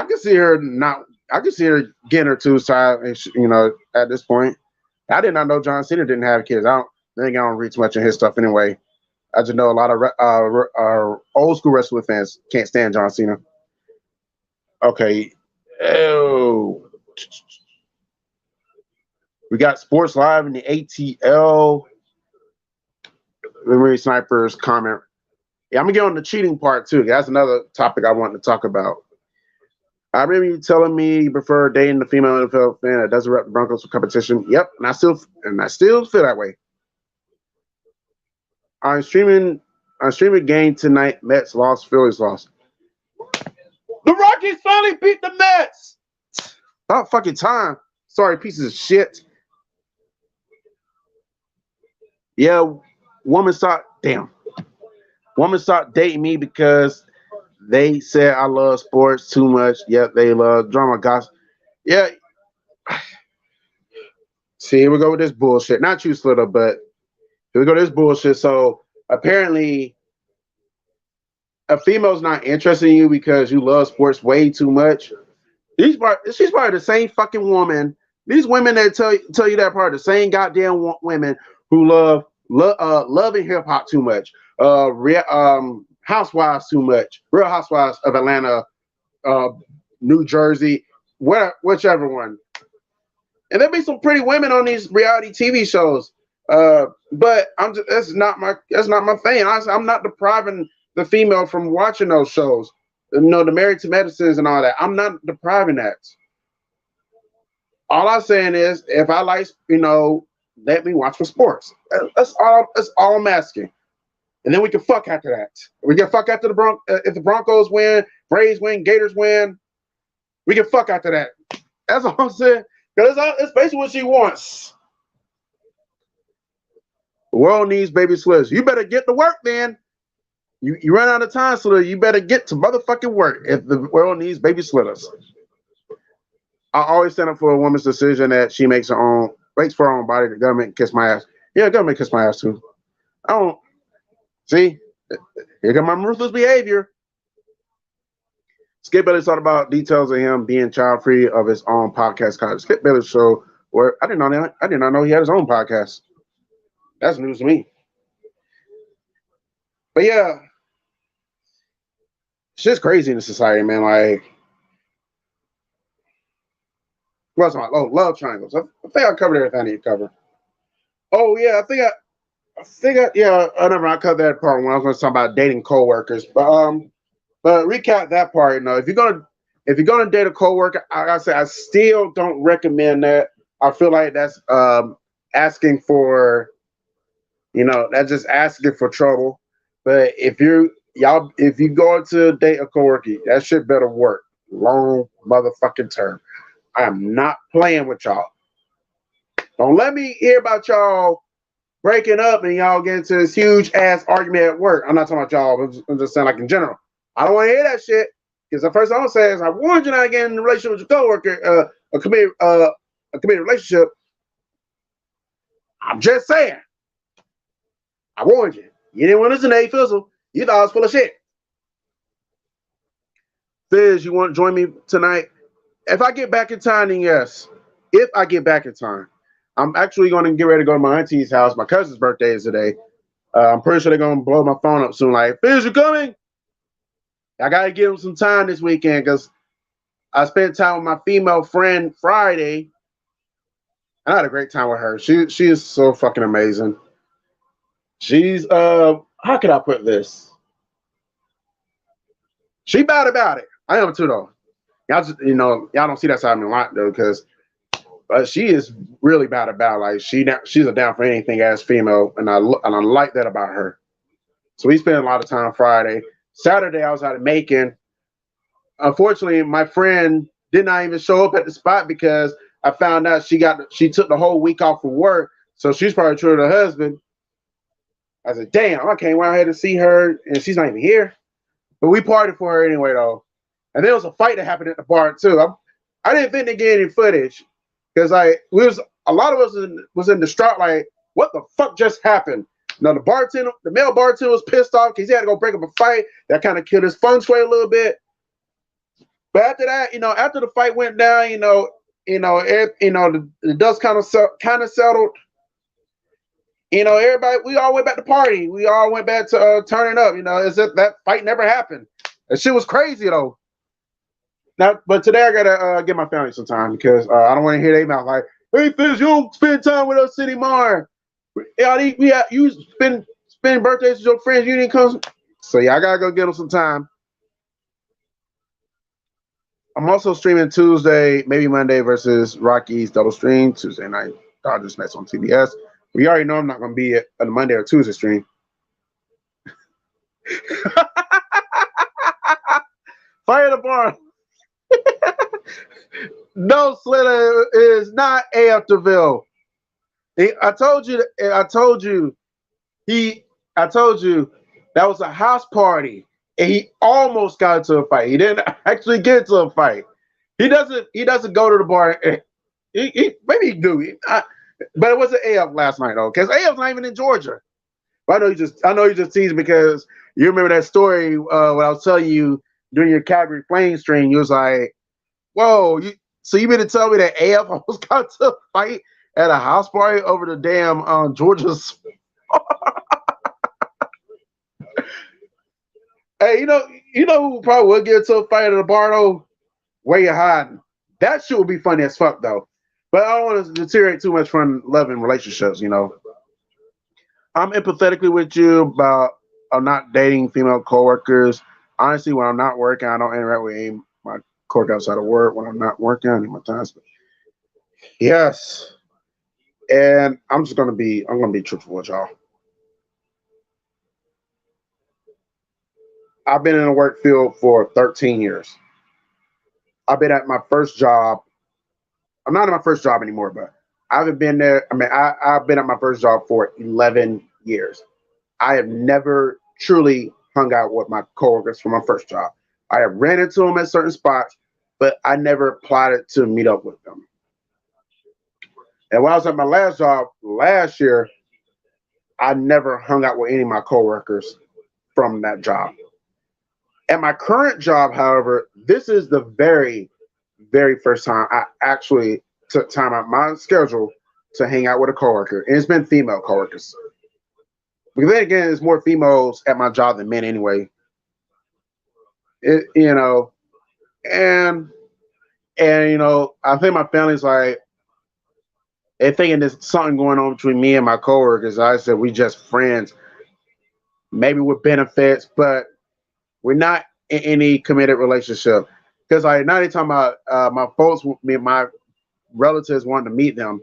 can see her not. I can see her getting her tubes tied. At this point, I did not know John Cena didn't have kids. I think I don't read too much of his stuff anyway. I just know a lot of old school wrestling fans can't stand John Cena. Okay. Oh, we got Sports Live in the ATL. Memory Sniper's comment. Yeah, I'm gonna get on the cheating part too. That's another topic I want to talk about. I remember you telling me you prefer dating the female NFL fan that doesn't rep the Broncos for competition. Yep, and I still feel that way. I'm streaming game tonight. Mets lost, Phillies lost. The Rockies finally beat the Mets. About fucking time. Sorry, pieces of shit. Yeah, woman stopped dating me because they said I love sports too much. Yep, they love drama, gossip. Yeah. See, here we go with this bullshit. Not you, Slitter, but here we go with this bullshit. So apparently, a female's not interested in you because you love sports way too much. She's probably the same fucking woman. These women that tell you that part, the same goddamn women who loving hip hop too much. Housewives too much. Real Housewives of Atlanta, New Jersey, whichever one. And there'll be some pretty women on these reality TV shows. But that's not my thing. I'm not depriving the female from watching those shows. The Married to Medicines and all that. I'm not depriving that. All I'm saying is, if I like, let me watch for sports. That's all I'm asking. And then we can fuck after that. We can fuck after if the Broncos win, Braves win, Gators win. We can fuck after that. That's all I'm saying. Because it's basically what she wants. The world needs baby slips. You better get to work, then. You run out of time, so you better get to motherfucking work if the world needs baby slitters. I always stand up for a woman's decision that she makes for her own body. The government kiss my ass. Yeah, the government kiss my ass too. I don't see. Here comes my ruthless behavior. Skip Bayless talked about details of him being child free of his own podcast called Skip Bayless Show. Where I did not know I did not know he had his own podcast. That's news to me. But yeah, shit's crazy in the society, man. Like, what's my love triangles? I think I covered everything I need to cover. Oh yeah, yeah. I never I cut that part when I was going to talk about dating coworkers. But recap that part. If you're gonna date a coworker, I say I still don't recommend that. I feel like that's asking for that's just asking for trouble. But if you go to date a coworker, that shit better work long motherfucking term. I am not playing with y'all. Don't let me hear about y'all breaking up and y'all get into this huge ass argument at work. I'm not talking about y'all. I'm just saying like in general. I don't want to hear that shit because the first thing I'm gonna say is I warned you not to get in a relationship with your coworker, a committed relationship. I'm just saying. I warned you. You didn't want to listen to A-Fizzle. You thought I was full of shit. Fizz, you want to join me tonight? If I get back in time, then yes. If I get back in time, I'm actually going to get ready to go to my auntie's house. My cousin's birthday is today. I'm pretty sure they're going to blow my phone up soon. Like, Fizz, you coming? I got to give them some time this weekend because I spent time with my female friend Friday. I had a great time with her. She is so fucking amazing. She's how could I put this? She bad about it. I am too though. Y'all just y'all don't see that side of me a lot though, because she is really bad about it. Like she's a down for anything as female, and I like that about her. So we spent a lot of time Friday. Saturday I was out of Macon. Unfortunately, my friend did not even show up at the spot because I found out she took the whole week off from work, so she's probably true to her husband. I said, damn, I came out here to see her and she's not even here. But we partied for her anyway, though. And there was a fight that happened at the bar too. I didn't think they get any footage because like a lot of us was in distraught. Like, what the fuck just happened? The male bartender was pissed off because he had to go break up a fight that kind of killed his feng shui a little bit. But after that, after the fight went down, the dust kind of settled. Everybody, we all went back to party. We all went back to turning up. As if that fight never happened. That shit was crazy though. Now, but today I gotta get my family some time because I don't want to hear their mouth like, "Hey, Fizz, you don't spend time with us anymore. You spend birthdays with your friends. You didn't come." So yeah, I gotta go get them some time. I'm also streaming Tuesday, maybe Monday versus Rockies double stream Tuesday night. Dodgers Mets on TBS. We already know I'm not going to be at a Monday or Tuesday stream. Fire the barn. No, Slitter is not A-Fizzle. I told you that was a house party, and he almost got into a fight. He didn't actually get into a fight. He doesn't go to the bar. Maybe he do. But it wasn't AF last night though, because AF's not even in Georgia. But I know you just teased because you remember that story when I was telling you during your Calgary Flames stream. You was like, "Whoa, so you mean to tell me that AF almost got to a fight at a house party over the damn Georgia's?" Hey, you know who probably would get to a fight at a bar though? Where you hiding? That shit would be funny as fuck though. But I don't want to deteriorate too much from love and relationships. I'm empathetically with you about I'm not dating female coworkers. Honestly, when I'm not working, I don't interact with my coworker outside of work. When I'm not working, I need my time. Yes, and I'm gonna be truthful with y'all. I've been in the work field for 13 years. I've been at my first job. I'm not at my first job anymore, but I haven't been there. I mean, I've been at my first job for 11 years. I have never truly hung out with my coworkers from my first job. I have ran into them at certain spots, but I never plotted to meet up with them. And when I was at my last job last year, I never hung out with any of my coworkers from that job. At my current job, however, this is the very first time I actually took time out my schedule to hang out with a coworker, and it's been female coworkers. Because then again, there's more females at my job than men anyway. It, and I think my family's like they thinking there's something going on between me and my coworkers. I said we just friends, maybe with benefits, but we're not in any committed relationship. Because like now they talking about my folks, me and my relatives wanted to meet them,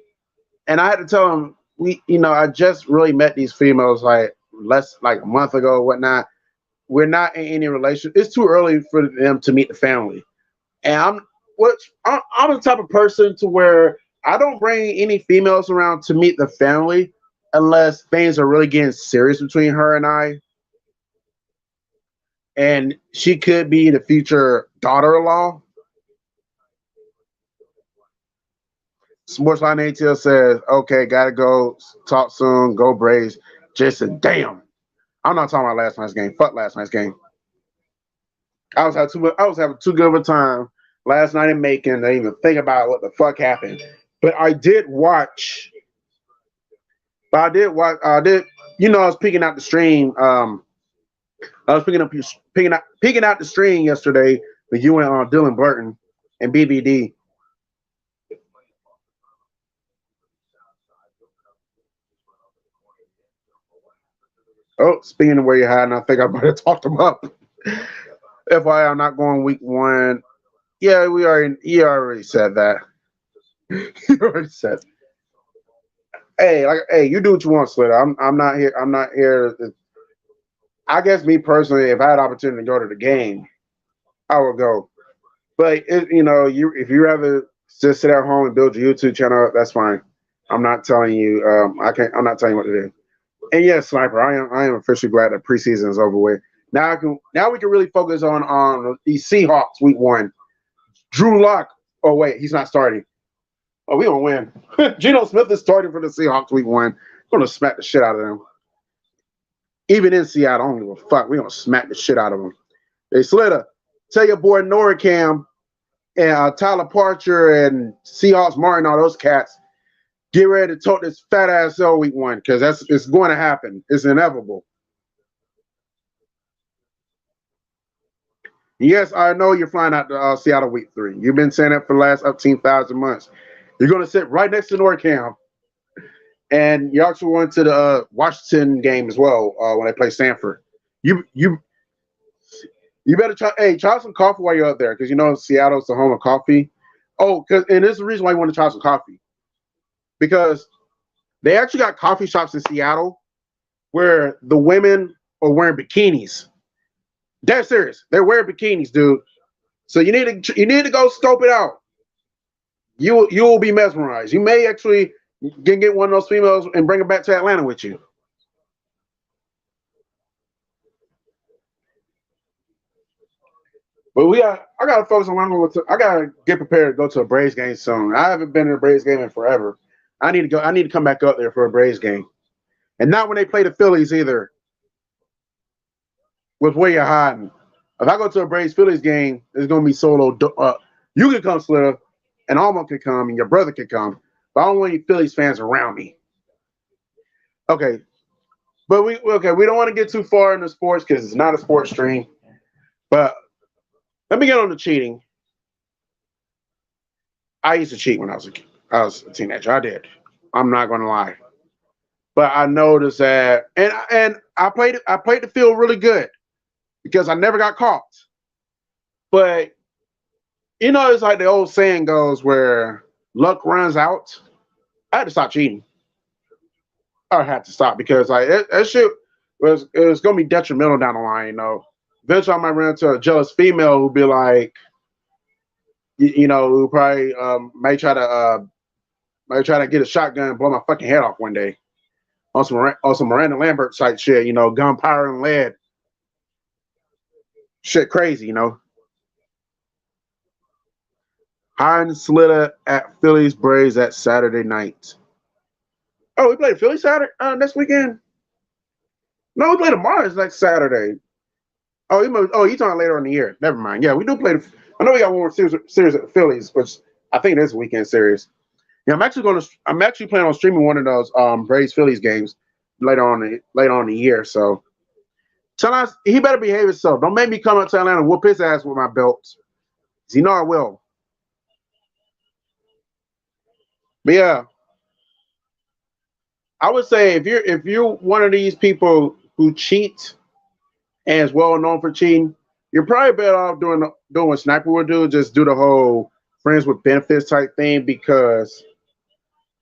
and I had to tell them I just really met these females like less like a month ago, or whatnot. We're not in any relation. It's too early for them to meet the family, and I'm the type of person to where I don't bring any females around to meet the family unless things are really getting serious between her and I, and she could be the future daughter-in-law. Sportsline ATL says, "Okay, gotta go. Talk soon. Go Braves." Jason, damn. I'm not talking about last night's game. Fuck last night's game. I was having too good of a time last night in Macon to even think about what the fuck happened. But I did watch. But I did watch. I did. I was picking out the stream. I was picking out the stream yesterday with you and Dylan Burton and BBD. Oh, speaking of where you're hiding, I think I better talk them up. FYI, I'm not going week one. Yeah, you already said that. You already said. Hey, you do what you want, Slitter. I'm not here. I'm not here. I guess me personally, if I had opportunity to go to the game, I would go. But if you rather just sit at home and build your YouTube channel, that's fine. I'm not telling you. I can't. I'm not telling you what to do. And yes, Sniper, I am officially glad that preseason is over with. Now we can really focus on the Seahawks week one. Drew Lock. Oh wait, he's not starting. Oh, we gonna win. Geno Smith is starting for the Seahawks week one. We're gonna smack the shit out of them. Even in Seattle, I don't give a fuck. We're gonna smack the shit out of them. Hey Slitter, tell your boy Noricam and Tyler Parcher and Seahawks Martin, all those cats, get ready to talk this fat ass L week one, because it's going to happen. It's inevitable. Yes, I know you're flying out to Seattle week three. You've been saying that for the last 18,000 months. You're going to sit right next to Norcam, and you actually went to the Washington game as well when they play Stanford. You you you better try some coffee while you're up there, because Seattle's the home of coffee. Oh, and this is the reason why you want to try some coffee, because they actually got coffee shops in Seattle where the women are wearing bikinis. Dead serious. They're wearing bikinis, dude. So you need to go scope it out. You will be mesmerized. You may actually get one of those females and bring them back to Atlanta with you. But I gotta focus on what I'm going to. I gotta get prepared to go to a Braves game soon. I haven't been to a Braves game in forever. I need to go. I need to come back up there for a Braves game, and not when they play the Phillies either. With where you're hiding. If I go to a Braves Phillies game, it's gonna be solo. You can come, Slitter, and Alma can come, and your brother can come. But I don't want any Phillies fans around me. Okay, but we don't want to get too far into sports because it's not a sports stream. But let me get on the cheating. I used to cheat when I was a teenager. I did. I'm not gonna lie. But I noticed that, and I played the field really good because I never got caught. But it's like the old saying goes where luck runs out. I had to stop cheating. I had to stop because like that shit it was gonna be detrimental down the line. Eventually I might run into a jealous female who'd be like, who probably might try to get a shotgun and blow my fucking head off one day on some Miranda Lambert type shit. Gunpowder and lead, shit crazy. Heinz Slitter at Phillies Braves that Saturday night. Oh, we played Philly Saturday next weekend. No, we play the Marlins next Saturday. Oh, you talking later in the year? Never mind. Yeah, we do play. I know we got one more series at the Phillies, which I think it is a weekend series. Yeah, I'm actually planning on streaming one of those Braves Phillies games later on in the year. So tell us he better behave himself. Don't make me come up to Atlanta and whoop his ass with my belts. You know I will. But yeah, I would say if you're one of these people who cheat and is well known for cheating, you're probably better off doing what Sniper would do, just do the whole friends with benefits type thing because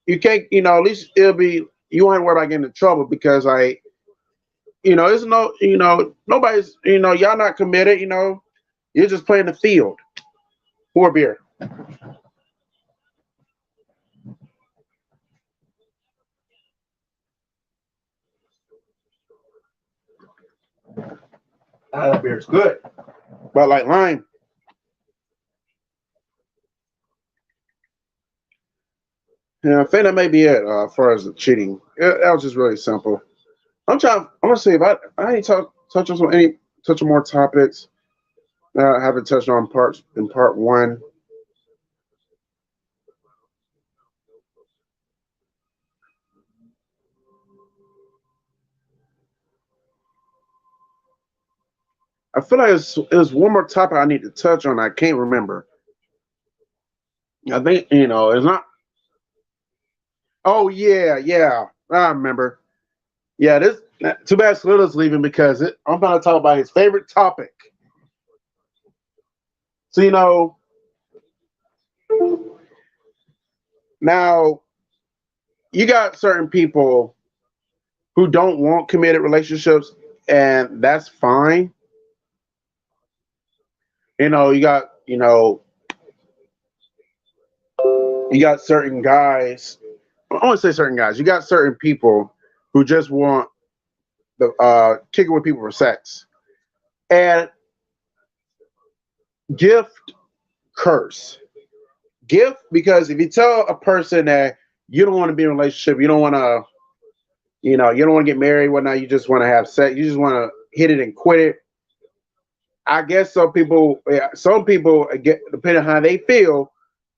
you can't, at least it'll be you won't have to worry about getting in trouble because like, it's no, nobody's, y'all not committed, you're just playing the field. Pour beer. Ah, that beer's good. But like lime. Yeah, I think that may be it as far as the cheating. That was just really simple. I'm gonna see if I ain't touch on touch on more topics that I haven't touched on parts in part one. I feel like there's one more topic I need to touch on. I can't remember. I think it's not. Oh yeah, yeah, I remember. Yeah, this too bad Slitta's leaving because I'm about to talk about his favorite topic. So now you got certain people who don't want committed relationships, and that's fine. You got certain guys. I want to say certain guys. You got certain people who just want the kicking with people for sex. And gift curse. Gift because if you tell a person that you don't want to be in a relationship, you don't want to, you don't want to get married, whatnot, you just want to have sex, you just want to hit it and quit it. I guess some people get depending on how they feel,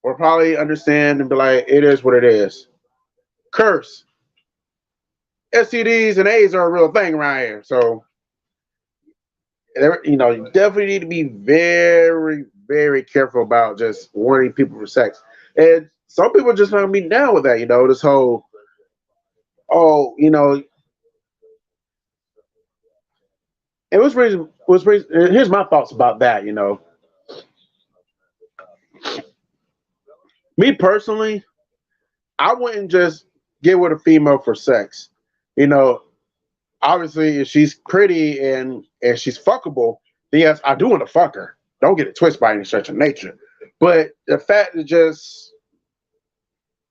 will probably understand and be like, it is what it is. Curse. STDs and AIDS are a real thing around here. So you definitely need to be very, very careful about just warning people for sex. And some people just not be down with that. This whole oh, it was reason. Here's my thoughts about that. Me personally, I wouldn't just get with a female for sex. You know, Obviously, if she's pretty and she's fuckable, then yes, I do want to fuck her. Don't get it twisted by any stretch of nature. But the fact to just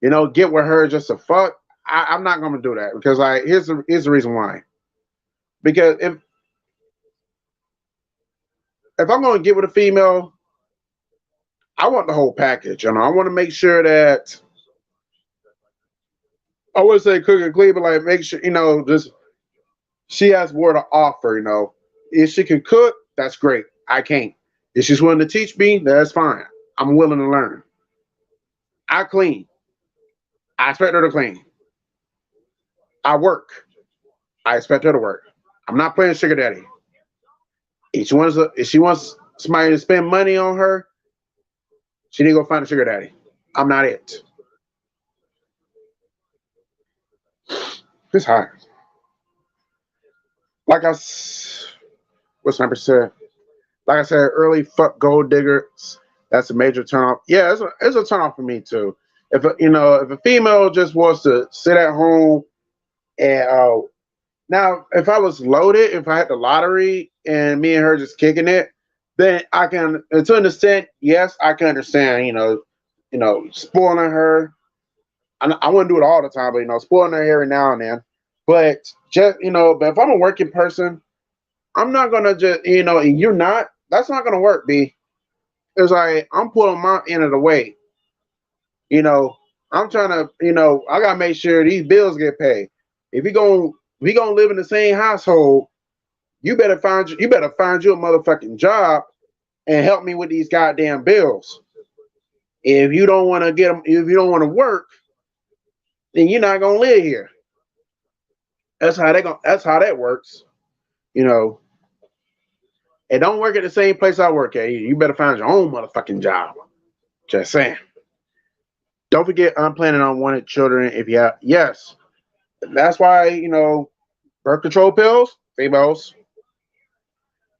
get with her just to fuck, I'm not gonna do that because like here's the reason why. Because if I'm gonna get with a female, I want the whole package. I want to make sure that I would say cook and clean, but like make sure just she has more to offer. If she can cook, that's great. I can't. If she's willing to teach me, that's fine. I'm willing to learn. I clean. I expect her to clean. I work. I expect her to work. I'm not playing sugar daddy. If she wants somebody to spend money on her, she need to go find a sugar daddy. I'm not it. It's hard. Like what's number said? Like I said, early fuck gold diggers. That's a major turn off. Yeah, it's a turn off for me too. If a female just wants to sit at home and now if I was loaded, if I had the lottery and me and her just kicking it, then I can to an extent, yes, I can understand. Spoiling her. I wouldn't do it all the time, but spoiling her every now and then. But but if I'm a working person, I'm not gonna just and you're not. That's not gonna work, B. It's like I'm pulling my end of the way. You know, I'm trying to, I gotta make sure these bills get paid. If we gonna live in the same household, You better find you a motherfucking job and help me with these goddamn bills. If you don't want to get them, if you don't want to work, then you're not gonna live here. That's how that works. You know, and don't work at the same place I work at. You better find your own motherfucking job. Just saying. Don't forget, I'm planning on wanting children. If you have, yes, that's why birth control pills, females,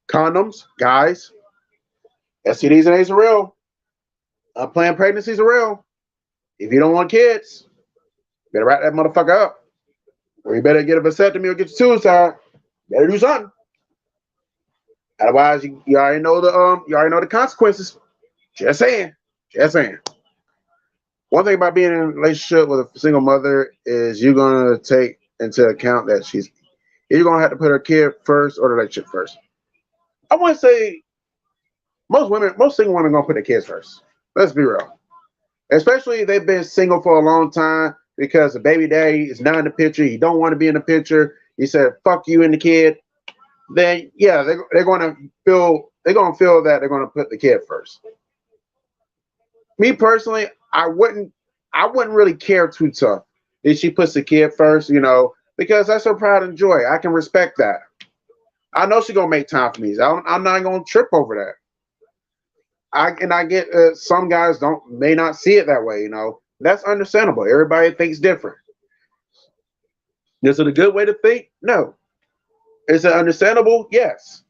condoms, guys, STDs and AIDS are real. Unplanned pregnancies are real. If you don't want kids, you better wrap that motherfucker up, or you better get a vasectomy or get suicide. Better do something. Otherwise, you already know the consequences. Just saying. Just saying. One thing about being in a relationship with a single mother is you're gonna take into account that you're gonna have to put her kid first or the relationship first. I want to say most single women are gonna put their kids first. Let's be real. Especially if they've been single for a long time because the baby daddy is not in the picture. He don't want to be in the picture. He said "fuck you" and the kid. Then yeah, they're gonna feel that they're gonna put the kid first. Me personally, I wouldn't really care too tough if she puts the kid first, because that's her pride and joy. I can respect that. I know she's gonna make time for me. I'm not gonna trip over that. I get some guys don't may not see it that way. That's understandable. Everybody thinks different. Is it a good way to think? No. Is it understandable? Yes.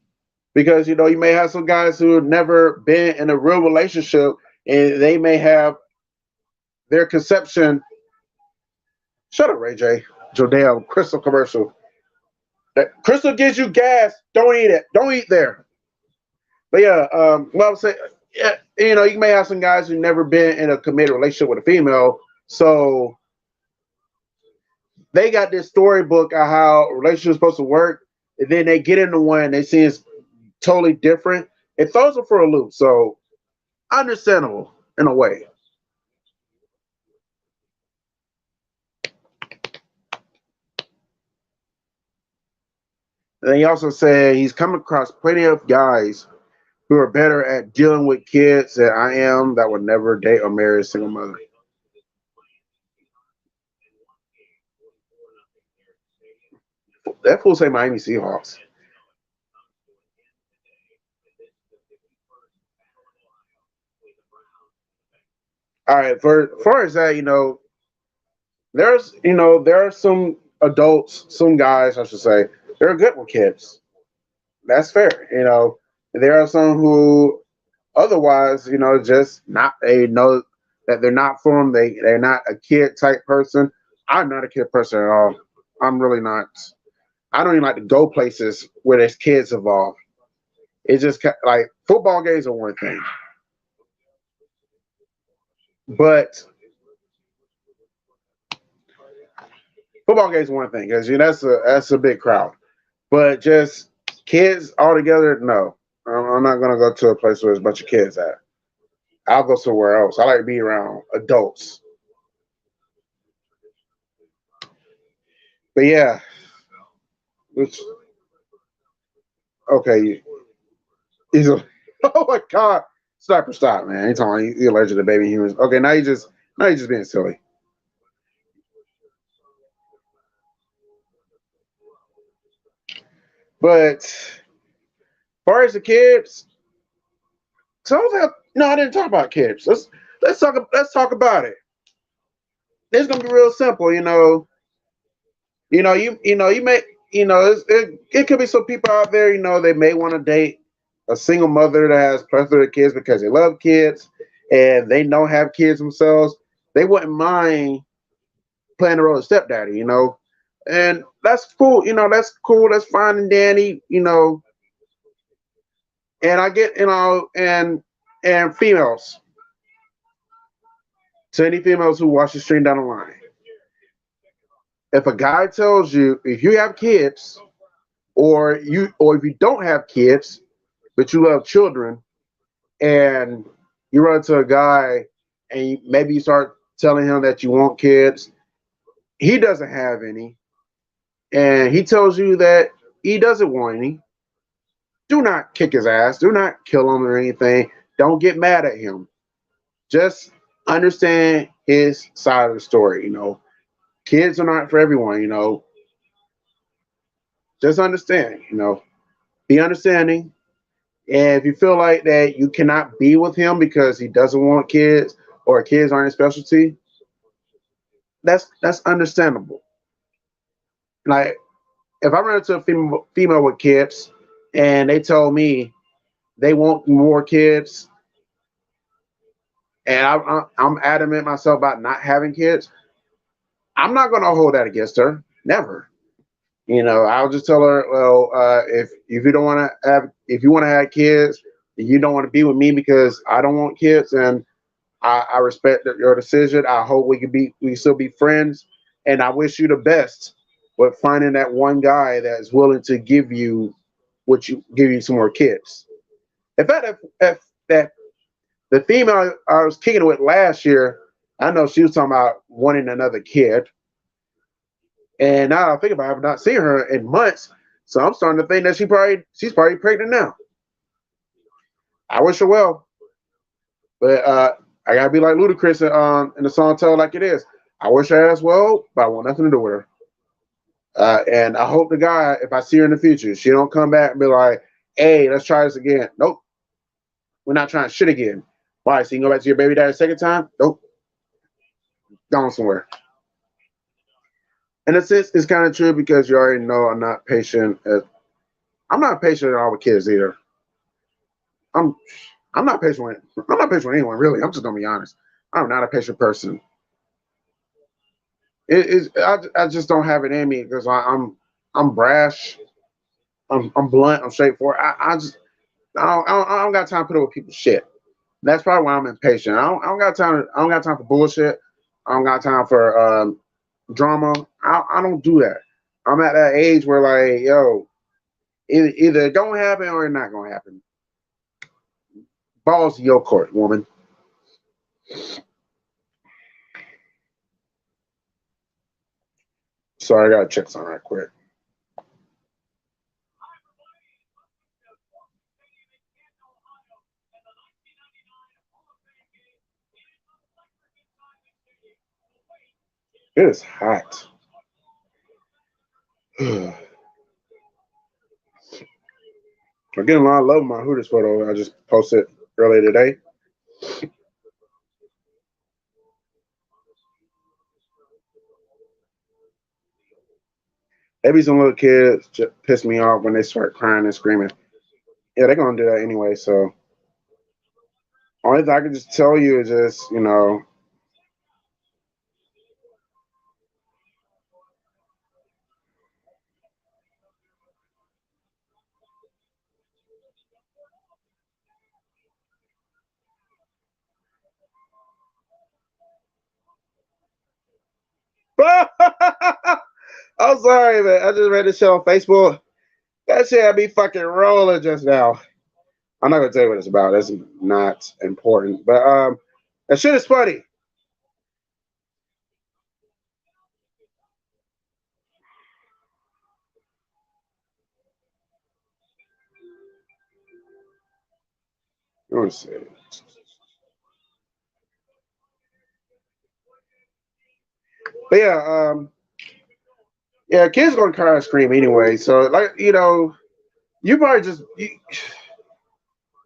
Because you may have some guys who have never been in a real relationship, and they may have their conception. Shut up, Ray J. Jodelle Crystal commercial. That Crystal gives you gas. Don't eat it. Don't eat there. But yeah, well, I would say, yeah, you may have some guys who never been in a committed relationship with a female, so they got this storybook of how relationships supposed to work, and then they get into one and they see it's totally different. It throws them for a loop. So understandable in a way. And he also said he's come across plenty of guys who are better at dealing with kids than I am that would never date or marry a single mother. That fool say Miami Seahawks. All right, for as far as that, there are some adults, some guys, I should say, they're good with kids. That's fair. There are some who otherwise, just not they know that they're not for them. They're not a kid type person. I'm not a kid person at all. I'm really not. I don't even like to go places where there's kids involved. It's just like football games are one thing, but football games are one thing because that's a big crowd. But just kids all together, no. I'm not gonna go to a place where there's a bunch of kids at. I'll go somewhere else. I like to be around adults. But yeah, which okay, he's a oh my god, sniper stop, man. He's talking he's allergic to baby humans. Okay, now you just being silly. But as far as the kids, no, I didn't talk about kids. Let's talk about it. It's gonna be real simple, you may it could be some people out there, they may want to date a single mother that has plethora of kids because they love kids and they don't have kids themselves. They wouldn't mind playing the role of stepdaddy, and that's cool. That's cool. That's fine and dandy, And I get, and females, to any females who watch the stream down the line, if a guy tells you if you have kids or if you don't have kids but you love children and you run into a guy and maybe you start telling him that you want kids, he doesn't have any, and he tells you that he doesn't want any, do not kick his ass. Do not kill him or anything. Don't get mad at him. Just understand his side of the story. Kids are not for everyone. Just understand. Be understanding. And if you feel like that you cannot be with him because he doesn't want kids or kids aren't his specialty, that's understandable. Like if I run into a female with kids and they tell me they want more kids, and I'm adamant myself about not having kids, I'm not going to hold that against her. Never. I'll just tell her, well, if you don't want to have, if you want to have kids, and you don't want to be with me because I don't want kids, and I respect your decision. I hope we still be friends, and I wish you the best with finding that one guy that's willing to give you some more kids. In fact, if that the female I was kicking it with last year, I know she was talking about wanting another kid, and now I think about it, I've not seen her in months, so I'm starting to think that she's probably pregnant now. I wish her well, but I gotta be like Ludacris in the song "Tell It Like It Is." I wish her as well, but I want nothing to do with her. And I hope the guy, if I see her in the future, she don't come back and be like, "Hey, let's try this again." Nope, we're not trying shit again. Why? So you can go back to your baby dad a second time? Nope, gone somewhere. In a sense, it's kind of true because you already know I'm not patient. I'm not patient at all with kids either. I'm I'm not patient with I'm not patient with anyone really. I'm just gonna be honest. I'm not a patient person. I just don't have it in me because I'm brash. I'm blunt. I'm straightforward. I don't got time to put up with people's shit. That's probably why I'm impatient. I don't got time. I don't got time for bullshit. I don't got time for drama. I don't do that. I'm at that age where like, yo, either it don't happen or it's not gonna happen. Balls to your court, woman. Sorry, I gotta check something right quick. It is hot. I'm getting a lot of love in my Hooters photo I just posted earlier today. Maybe some little kids just piss me off when they start crying and screaming. Yeah, they're gonna do that anyway. So only thing I can just tell you is just I'm sorry, man. I just read this shit on Facebook. That shit had me fucking rolling just now. I'm not gonna tell you what it's about. That's not important. But that shit is funny. Let me see. But yeah, kids gonna cry and scream anyway. So like, you probably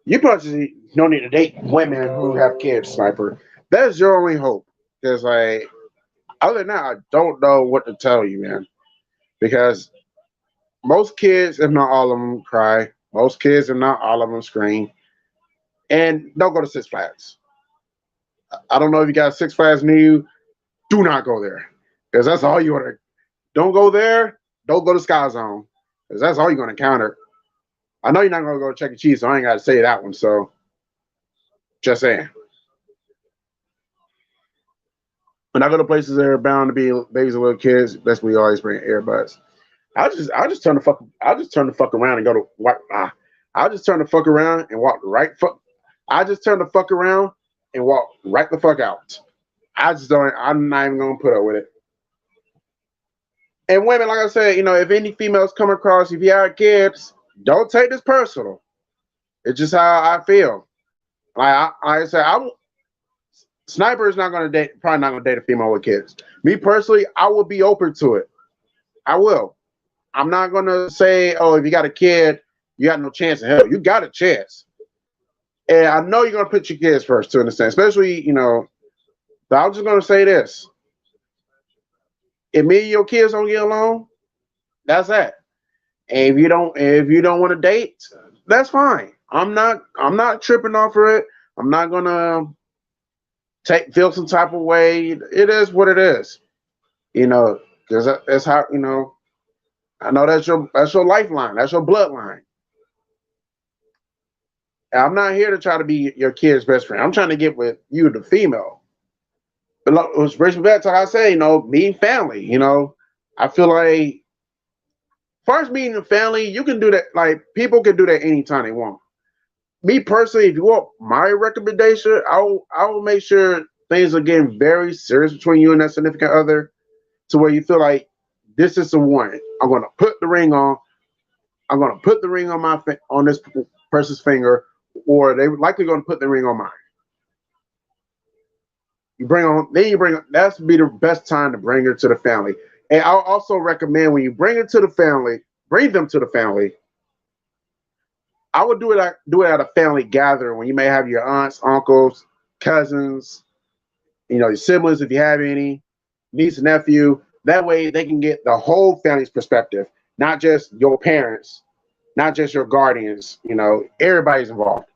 you probably just don't need to date women who have kids, sniper. That's your only hope. Because like other than that, I don't know what to tell you, man. Because most kids, if not all of them, cry. Most kids, if not all of them, scream. And don't go to Six Flags. I don't know if you got Six Flags near you. Do not go there. Because that's all you want to. Don't go there. Don't go to Sky Zone. Because that's all you're going to encounter. I know you're not going to go to Chuck E. Cheese, so I ain't got to say that one. So just saying. When I go to places that are bound to be babies and little kids, that's when we always bring earbuds. I'll just turn the fuck around and go to what I'll just turn the fuck around and walk right fuck I just turn the fuck around and walk right the fuck out. I just don't I'm not even gonna put up with it. And women, like I said, if any females come across, if you have kids, Don't take this personal. It's just how I feel. I say, Sniper is not going to date, probably not going to date a female with kids. Me personally, I will be open to it. I will. I'm not going to say, oh, if you got a kid, you got no chance in hell. You got a chance. And I know you're going to put your kids first to understand, especially, but I'm just going to say this. If me and your kids don't get along, that's that. And if you don't want to date, that's fine. I'm not tripping off of it. I'm not going to feel some type of way. It is what it is. Because that's how, I know that's your lifeline. That's your bloodline. And I'm not here to try to be your kid's best friend. I'm trying to get with you, the female. But which brings me back to, like I say, meeting family. I feel like first meeting the family, you can do that. Like people can do that anytime they want. Me personally, if you want my recommendation, I will make sure things are getting very serious between you and that significant other, to where you feel like this is the one. I'm gonna put the ring on. I'm gonna put the ring on on this person's finger, or they likely gonna put the ring on mine. That's be the best time to bring her to the family. And I'll also recommend when you bring them to the family. I would do it at a family gathering when you may have your aunts, uncles, cousins, your siblings if you have any, niece and nephew. That way they can get the whole family's perspective, not just your parents, not just your guardians. Everybody's involved.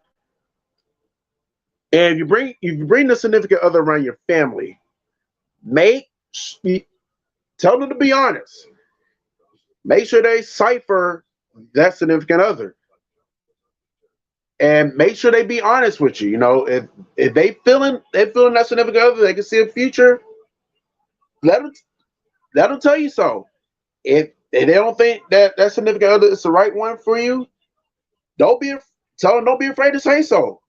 And if you bring the significant other around your family, make tell them to be honest. Make sure they cipher that significant other, and make sure they be honest with you. If they feeling that significant other, they can see a future. Let them tell you so. If they don't think that significant other is the right one for you, don't be tell them, don't be afraid to say so.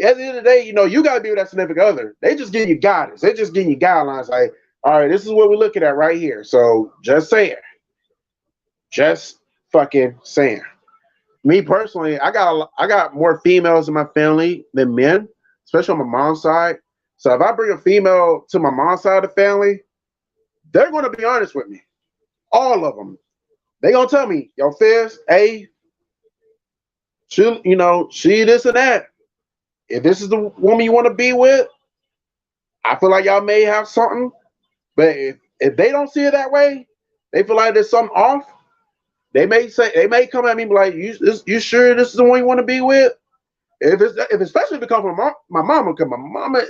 At the end of the day, you gotta be with that significant other. They just give you guidance. They just give you guidelines. Like, all right, this is what we're looking at right here. So just say it. Just fucking saying. Me personally, I got more females in my family than men, especially on my mom's side. So if I bring a female to my mom's side of the family, they're gonna be honest with me. All of them. They gonna tell me, yo, Fizz, hey, she this and that. If this is the woman you want to be with, I feel like y'all may have something. But if they don't see it that way, they feel like there's something off. They may come at me like, you sure this is the one you want to be with? If especially if it comes from my mama, because my mama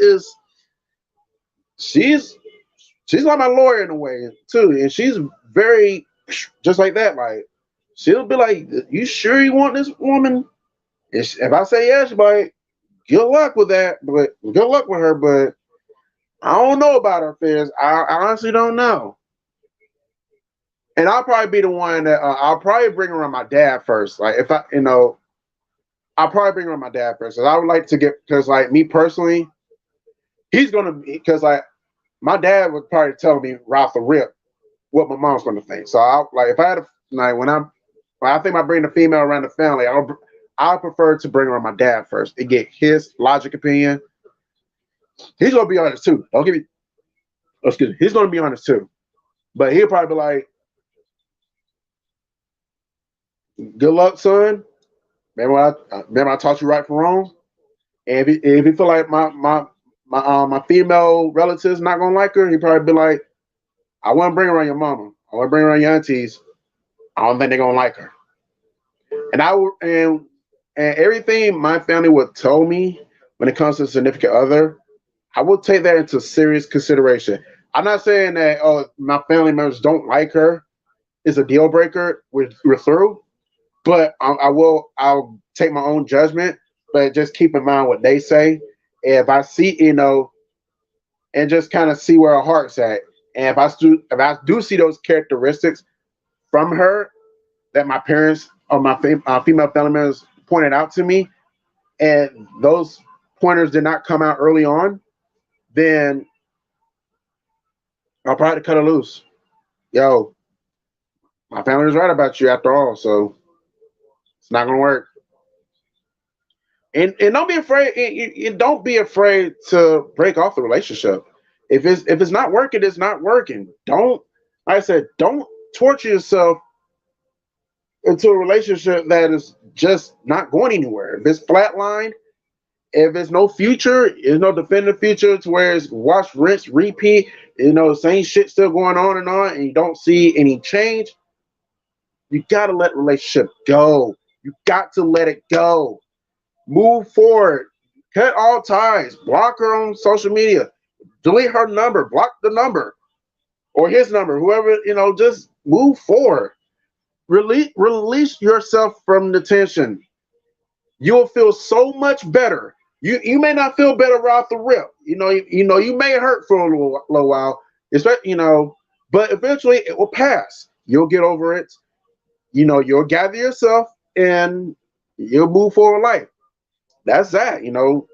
she's like my lawyer in a way too, and she's very just like that. Like she'll be like, you sure you want this woman? If I say yes, she'll be like, good luck with that, but good luck with her. But I don't know about her affairs. I honestly don't know. And I'll probably be the one that I'll probably bring around my dad first. Like if I'll probably bring around my dad first. 'Cause I would like to because like me personally, he's gonna be because like my dad would probably tell me right off the rip what my mom's gonna think. So I like if I had like when I think I bring the female around the family, I'll prefer to bring around my dad first and get his logic opinion. He's gonna be honest too. Don't give me excuse me. He's gonna be honest too. But he'll probably be like, good luck, son. Remember I taught you right from wrong. And if he feel like my female relatives not gonna like her, he probably be like, I want to bring around your mama. I want to bring around your aunties. I don't think they're gonna like her. And I will and everything my family would tell me when it comes to a significant other, I will take that into serious consideration. I'm not saying that my family members don't like her is a deal breaker. We're through, but I'll take my own judgment, but just keep in mind what they say. If I see and just kind of see where her heart's at, and if I do see those characteristics from her that my parents or my female family members pointed out to me, and those pointers did not come out early on, then I'll probably cut it loose. Yo, my family was right about you after all, so It's not gonna work. And don't be afraid. And don't be afraid to break off the relationship. If it's not working, it's not working. Don't, like I said, don't torture yourself into a relationship that is just not going anywhere. If it's flatlined, if there's no future, there's no definitive future to where it's wash, rinse, repeat, same shit still going on, and you don't see any change, you gotta let the relationship go. You got to let it go. Move forward. Cut all ties. Block her on social media. Delete her number. Block the number or his number. Whoever, just move forward. Release yourself from the tension. You'll feel so much better. You may not feel better right off the rip. You may hurt for a little while, especially, but eventually it will pass. You'll get over it. You'll gather yourself and you'll move forward life. That's that. You'll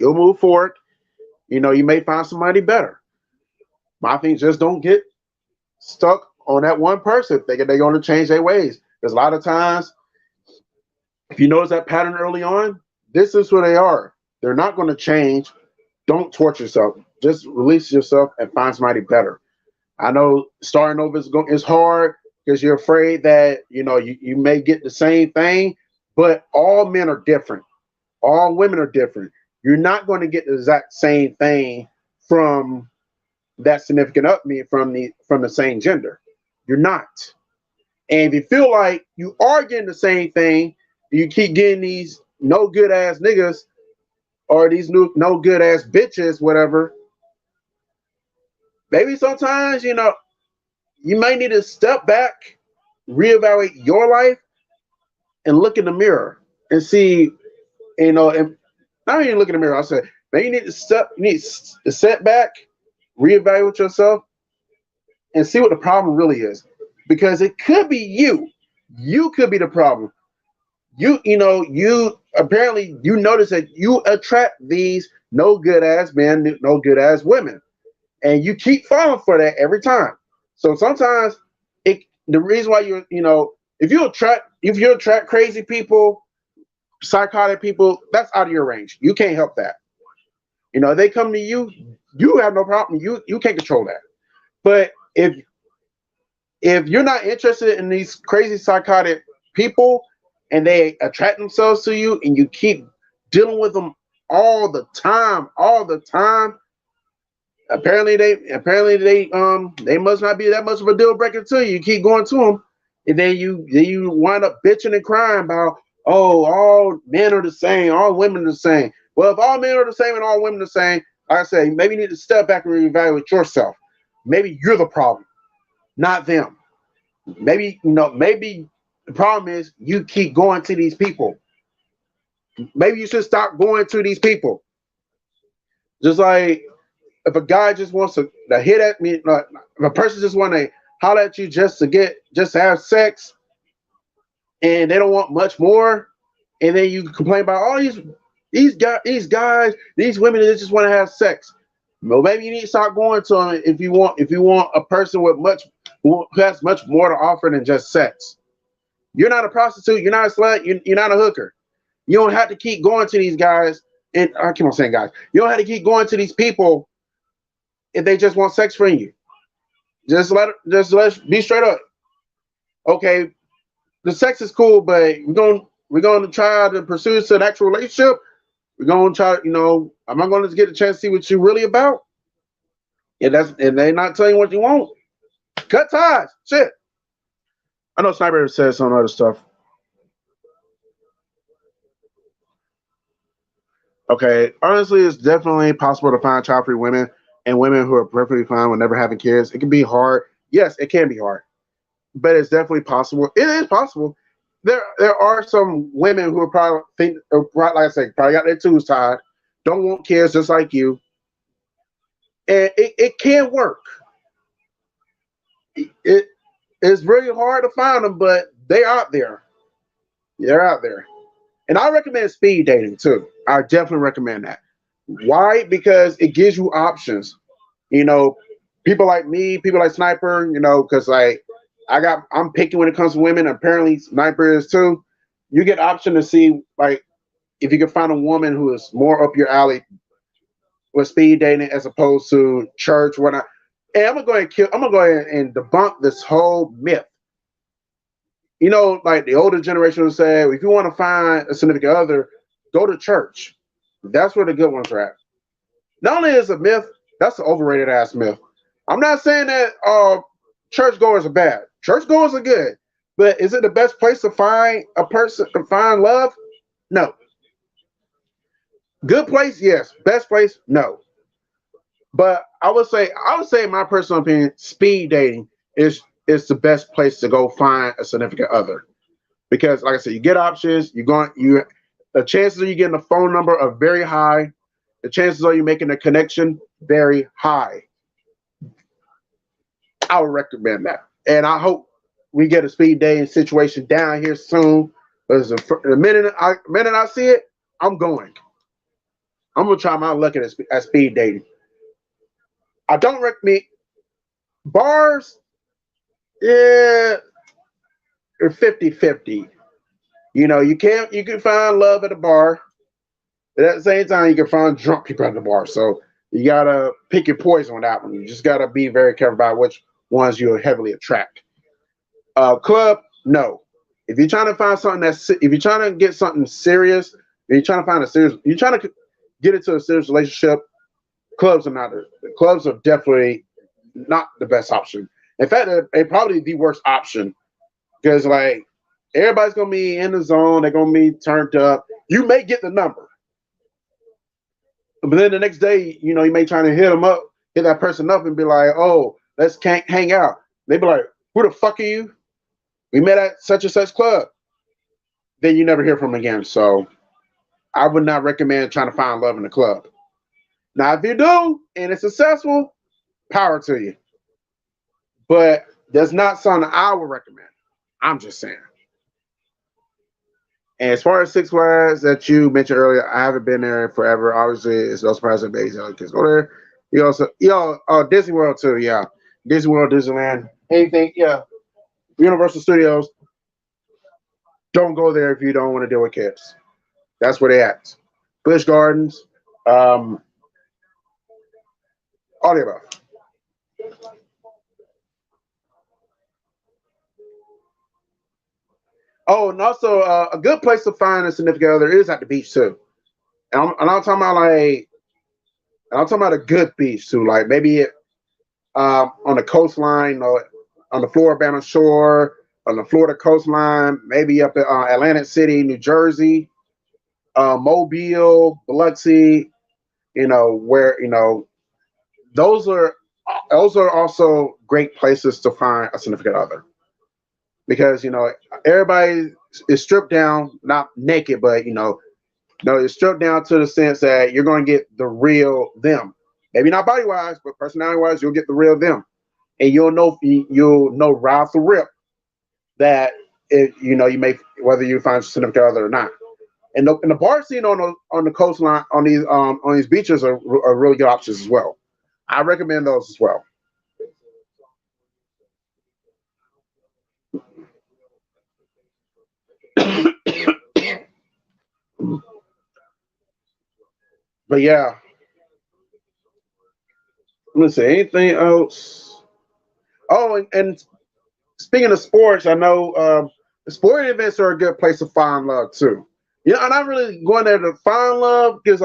move forward. You may find somebody better. My thing, just don't get stuck on that one person thinking they're going to change their ways. Because a lot of times, if you notice that pattern early on, this is who they are. They're not going to change. Don't torture yourself. Just release yourself and find somebody better. I know starting over is hard because you're afraid that you may get the same thing, but all men are different. All women are different. You're not going to get the exact same thing from that significant other from the same gender. You're not. And if you feel like you are getting the same thing, you keep getting these no good ass niggas or these new no good ass bitches, whatever. Maybe sometimes you may need to step back, reevaluate your life, and look in the mirror and see, and not even look in the mirror. I said maybe you need to step back, reevaluate yourself, and see what the problem really is, because it could be you. You could be the problem. You apparently you notice that you attract these no good ass men, no good ass women, and you keep falling for that every time. So sometimes the reason why if you attract crazy people, psychotic people, that's out of your range. You can't help that. They come to you, you have no problem. You can't control that. But if you're not interested in these crazy psychotic people and they attract themselves to you and you keep dealing with them all the time, apparently they must not be that much of a deal breaker to you. You keep going to them, and then you wind up bitching and crying about, oh, all men are the same, all women are the same. Well, if all men are the same and all women are the same, like I say, maybe you need to step back and reevaluate yourself. Maybe you're the problem, not them. Maybe the problem is you keep going to these people. Maybe you should stop going to these people. Just like if a guy just wants to hit at me, if a person just want to holler at you just to have sex, and they don't want much more, and then you complain about all these guys, these women that just want to have sex. Well, maybe you need to start going to them if you want a person who has much more to offer than just sex. You're not a prostitute. You're not a slut. You're not a hooker. You don't have to keep going to these guys. And I keep on saying guys. You don't have to keep going to these people if they just want sex from you. Let's be straight up. Okay, the sex is cool, but we're gonna try to pursue this to an actual relationship. We're gonna try. Am I going to get a chance to see what you're really about? And they're not telling you what you want. Cut ties. Shit. I know Sniper said some other stuff. Okay, honestly, it's definitely possible to find child-free women and women who are perfectly fine with never having kids. It can be hard. Yes, it can be hard, but it's definitely possible. It is possible. There are some women who are probably like I said, probably got their tubes tied, don't want kids just like you, and it can work. It it's really hard to find them, but they out there. They're out there. And I recommend speed dating too. I definitely recommend that. Why? Because it gives you options. You know, People like me, people like Sniper, you know, because like I'm picky when it comes to women. Apparently, Sniper is too. You get option to see like if you can find a woman who is more up your alley with speed dating as opposed to church, whatnot. And I'm gonna go ahead and kill. I'm gonna go ahead and debunk this whole myth. You know, like the older generation would say, if you want to find a significant other, go to church. That's where the good ones are at. Not only is it a myth, that's an overrated ass myth. I'm not saying that churchgoers are bad. Churchgoers are good, but is it the best place to find a person to find love? No. Good place, yes. Best place, no. But I would say, in my personal opinion, speed dating is the best place to go find a significant other because, like I said, you get options. The chances of you getting a phone number are very high. The chances of you making a connection very high. I would recommend that, and I hope we get a speed dating situation down here soon. Because the minute I see it, I'm going. I'm gonna try my luck at speed dating. I don't recommend bars. Yeah, are 50-50. You know, you can find love at a bar, but at the same time you can find drunk people at the bar. So you gotta pick your poison on that one. You just gotta be very careful about which ones you heavily attract. Club, no. If you're trying to find something if you're trying to get something serious, if you're trying to find a serious, you're trying to get into a serious relationship. Clubs are definitely not the best option. In fact, they're probably the worst option because like everybody's gonna be in the zone. They're gonna be turned up. You may get the number, but then the next day, you know, you may try to hit that person up, and be like, "Oh, let's can't hang out." They be like, "Who the fuck are you? We met at such and such club." Then you never hear from them again. So I would not recommend trying to find love in the club. Now, if you do and it's successful, power to you. But that's not something I would recommend. I'm just saying. And as far as Six Flags that you mentioned earlier, I haven't been there forever. Obviously, it's no surprise that babies kids go there. Disney World too. Yeah, Disney World, Disneyland, anything. Yeah, Universal Studios. Don't go there if you don't want to deal with kids. That's where they at. Busch Gardens, um, all the above. Oh, and also a good place to find a significant other is at the beach too. And I'm talking about like, and I'm talking about a good beach too, like maybe on the coastline or on the Florida shore, on the Florida coastline, maybe up in Atlantic City, New Jersey, Mobile, Biloxi. Where those are those are also great places to find a significant other because everybody is stripped down, not naked, but no, it's stripped down to the sense that you're going to get the real them. Maybe not body wise, but personality wise, you'll get the real them, and you'll know right off the rip that you may whether you find a significant other or not. And the bar scene on the coastline on these beaches are really good options as well. I recommend those as well. But yeah, let me see anything else. Oh, and speaking of sports, I know the sporting events are a good place to find love too. I'm not really going there to find love because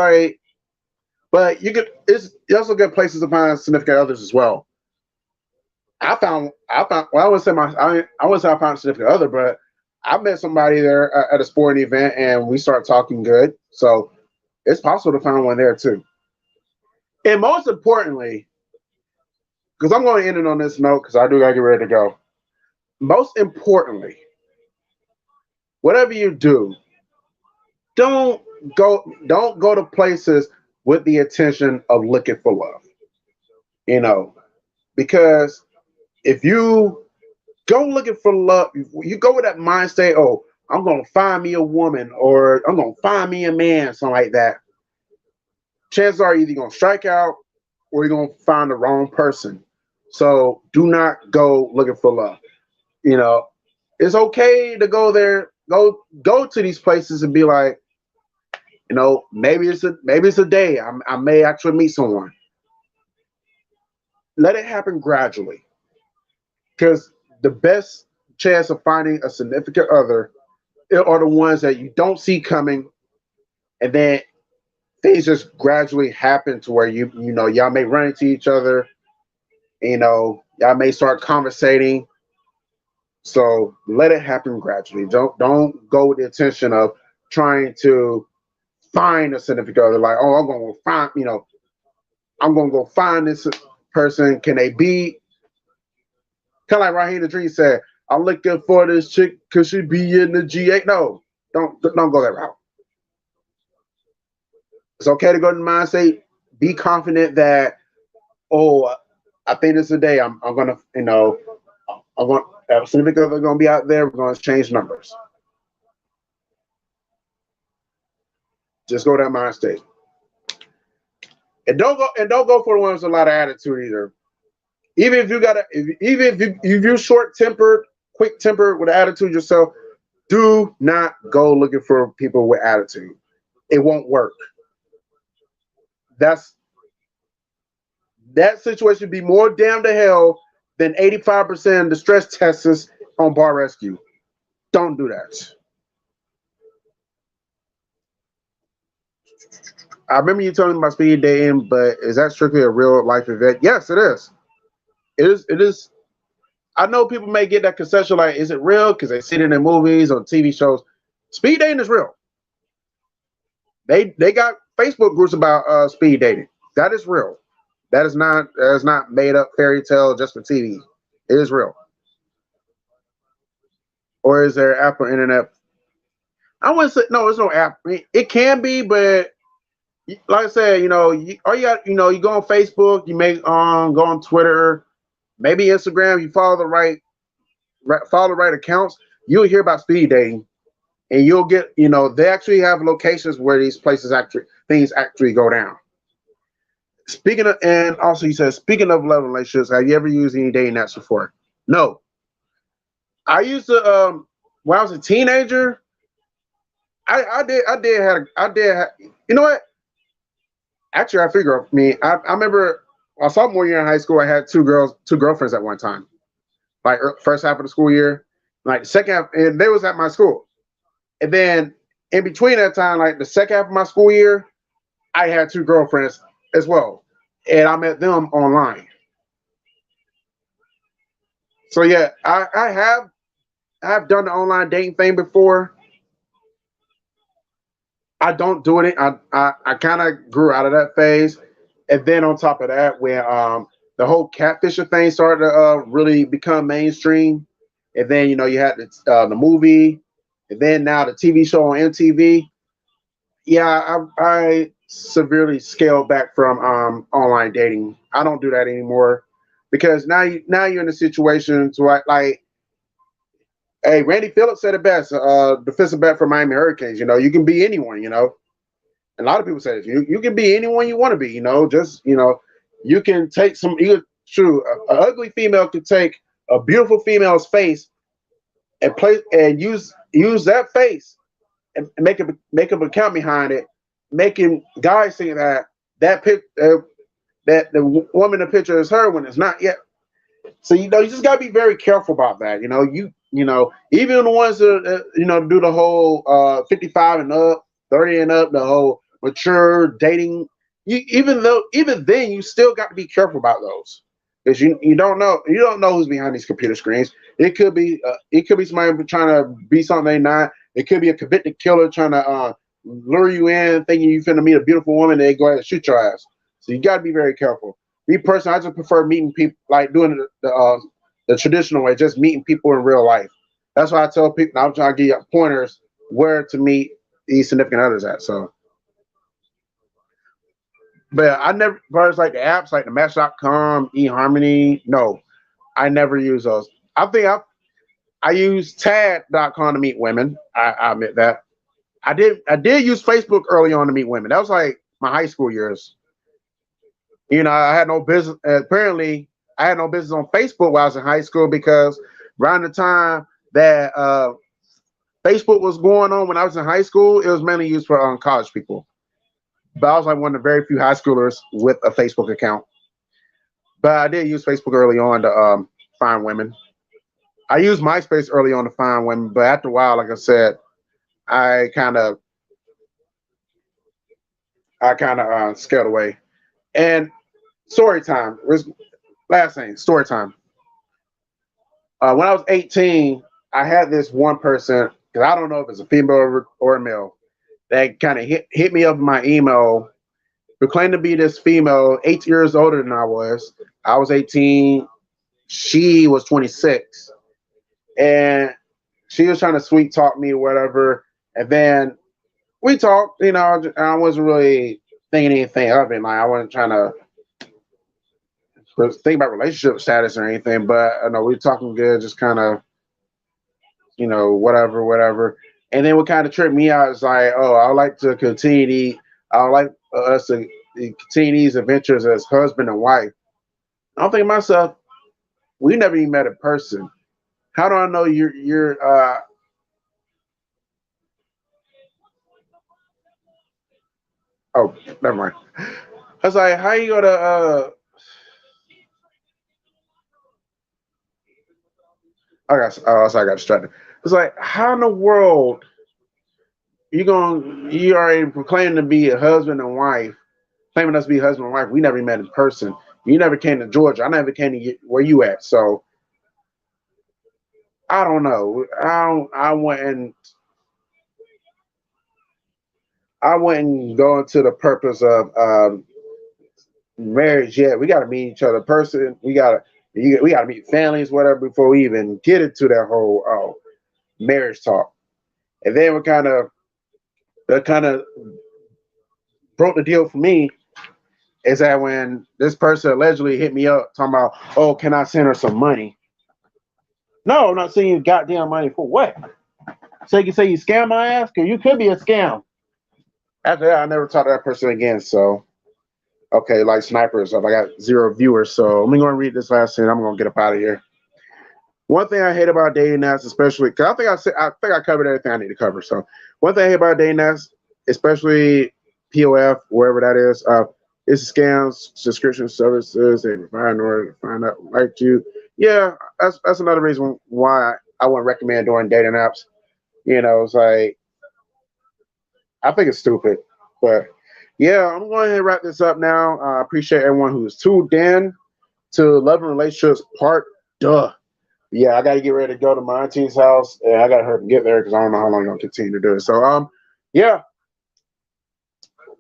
but it's also good places to find significant others as well. Well, I wouldn't say I found a significant other, but I met somebody there at a sporting event and we started talking good. So it's possible to find one there too. And most importantly, because I'm going to end it on this note because I do gotta get ready to go. Most importantly, whatever you do, don't don't go to places with the intention of looking for love. You know, because if you go looking for love, you go with that mind state, oh, I'm gonna find me a woman or I'm gonna find me a man, something like that. Chances are either you're gonna strike out or you're gonna find the wrong person. So do not go looking for love. You know, it's okay to go there, go to these places and be like, maybe it's a day I may actually meet someone. Let it happen gradually, because the best chance of finding a significant other are the ones that you don't see coming, and then things just gradually happen to where y'all may run into each other. Y'all may start conversating. So let it happen gradually. Don't go with the intention of trying to find a significant other. Like, oh, I'm gonna go find this person. Can they be kind of like Raheem the Dream said? I'm looking for this chick because she be in the G8. No, don't go that route. It's okay to go to the mindset. Be confident that, oh, I think this is the day I'm gonna, I'm going to significant other gonna be out there. We're gonna exchange numbers. Just go that mind state. And don't go for the ones with a lot of attitude either. Even if you got even if you're short tempered, quick tempered with attitude yourself, do not go looking for people with attitude. It won't work. That's that situation would be more damn to hell than 85% of the stress tests on bar rescue. Don't do that. I remember you telling me about speed dating, but is that strictly a real life event? Yes, it is. It is. It is. I know people may get that conception like, is it real? Because they see it in the movies or TV shows. Speed dating is real. They got Facebook groups about speed dating. That is real. That is not made up fairy tale just for TV. It is real. Or is there app or internet? I wouldn't say no. There's no app. I mean, it can be, but like I said, all you got, you go on Facebook, you may go on Twitter, maybe Instagram. You follow the right accounts. You'll hear about speed dating, and you'll get, they actually have locations where these places actually things actually go down. Speaking of, and also he says, speaking of love relationships, have you ever used any dating apps before? No, I used to. When I was a teenager, I did. I did. You know what? Actually, I figure. I remember my sophomore year in high school, I had two girlfriends at one time. Like first half of the school year, like the second half, and they was at my school. And then in between that time, like the second half of my school year, I had two girlfriends as well, and I met them online. So yeah, I have done the online dating thing before. I don't do it. I kind of grew out of that phase, and then on top of that, when the whole catfishing thing started to really become mainstream, and then you had the movie, and then now the TV show on MTV. Yeah, I severely scaled back from online dating. I don't do that anymore because now you're in a situation to like, hey, Randy Phillips said it best. Defensive back for Miami Hurricanes. You can be anyone. A lot of people say this. You can be anyone you want to be. Just you can take some. True, a ugly female could take a beautiful female's face and play and use that face and make up a account behind it, making guys think that the woman in the picture is her when it's not yet. So you just gotta be very careful about that. Even the ones that do the whole 55 and up, 30 and up, the whole mature dating. Even then you still got to be careful about those because you don't know who's behind these computer screens. It could be somebody trying to be something they not. It could be a convicted killer trying to lure you in, thinking you finna meet a beautiful woman, and they go ahead and shoot your ass. So you got to be very careful. Me personally, I just prefer meeting people, like doing the traditional way, just meeting people in real life. That's why I tell people I'm trying to give you pointers where to meet these significant others at. So, but I never, first like the apps like the Match.com, eHarmony. No, I never use those. I think I use Tad.com to meet women. I admit that. I did use Facebook early on to meet women. That was like my high school years. I had no business. Apparently, I had no business on Facebook while I was in high school because around the time that Facebook was going on when I was in high school, it was mainly used for college people. But I was like one of the very few high schoolers with a Facebook account. But I did use Facebook early on to find women. I used MySpace early on to find women, but after a while, like I said, I kind of scared away. And story time. Last thing, story time. When I was 18, I had this one person, because I don't know if it's a female or a male, that kind of hit me up in my email, proclaimed to be this female, 8 years older than I was. I was 18, she was 26. And she was trying to sweet talk me or whatever. And then we talked, and I wasn't really thinking anything of it. Like, I wasn't trying to think about relationship status or anything, but I know we were talking good, just kind of, whatever, whatever. And then what kind of tripped me out is like, oh, I would like to continue I would like us to continue these adventures as husband and wife. I'm thinking to myself, we never even met in person. How do I know you're oh, never mind. I was like, how you gonna I got distracted. It's like, how in the world you already proclaiming to be a husband and wife, claiming us to be husband and wife. We never met in person. You never came to Georgia. I never came to where you at. So I don't know. I wouldn't go into the purpose of marriage yet. We got to meet each other in person. We got to meet families, whatever, before we even get into that whole marriage talk. And then that kind of broke the deal for me is that when this person allegedly hit me up talking about, oh, can I send her some money? No, I'm not sending you goddamn money for what? So you can say you scam my ass? Because you could be a scam. After that, I never talked to that person again. So, okay, like snipers, I got 0 viewers. So let me go and read this last thing. I'm going to get up out of here. One thing I hate about dating apps, especially, because I think I covered everything I need to cover. So, one thing I hate about dating apps, especially POF, wherever that is scams, subscription services they provide in order to find out like you. Yeah, that's another reason why I wouldn't recommend doing dating apps. It's like I think it's stupid, but yeah, I'm going to wrap this up now. I appreciate everyone who's tuned in to Love and Relationships Part Duh. Yeah, I got to get ready to go to my auntie's house, and I got to hurry to get there because I don't know how long I'm gonna continue to do it. So, yeah,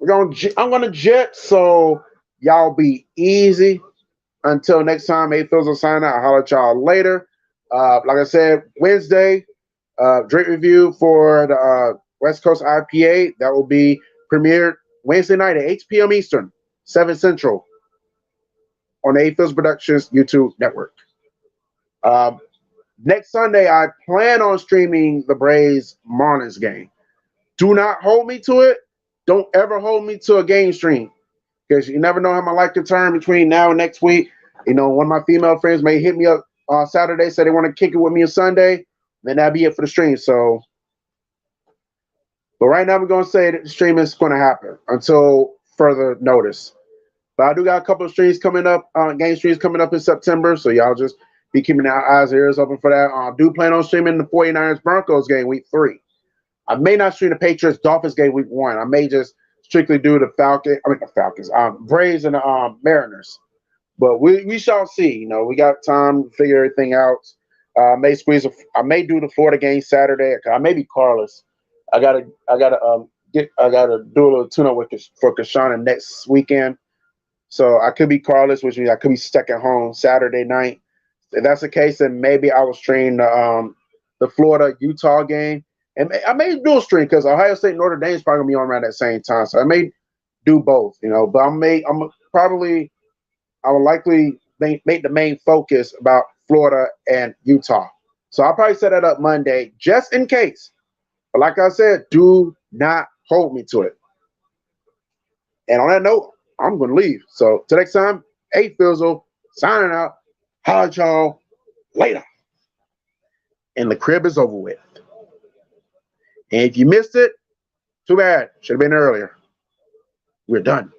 I'm gonna jet. So y'all be easy. Until next time, A-Fizzle sign out. I'll holler at y'all later. Like I said, Wednesday, drink review for the West Coast IPA. That will be premiered Wednesday night at 8 p.m. Eastern, 7 Central on the A-Fizzle Productions YouTube network. Um, Next Sunday, I plan on streaming the Braves Marlins game. Do not hold me to it. Don't ever hold me to a game stream because you never know how my life could turn between now and next week. One of my female friends may hit me up on Saturday, say they want to kick it with me on Sunday. Then that'll be it for the stream. So, but right now we're going to say that the stream is going to happen until further notice. But I do got a couple of streams coming up, game streams coming up in September. So y'all just be keeping our eyes and ears open for that. I do plan on streaming the 49ers Broncos game week 3. I may not stream the Patriots Dolphins game week 1. I may just strictly do the Falcons, Braves and the Mariners. But we shall see. We got time to figure everything out. I may do the Florida game Saturday. I may be Carlos. I gotta do a little tune up for Kashana next weekend. So I could be Carlos, which means I could be stuck at home Saturday night. If that's the case, then maybe I will stream the Florida Utah game, and I may dual stream because Ohio State and Notre Dame is probably gonna be on around that same time. So I may do both, But I will likely make the main focus about Florida and Utah. So I'll probably set that up Monday just in case. But like I said, do not hold me to it. And on that note, I'm going to leave. So till next time, A-Fizzle signing out. Holla at y'all later. And the crib is over with. And if you missed it, too bad. Should have been earlier. We're done.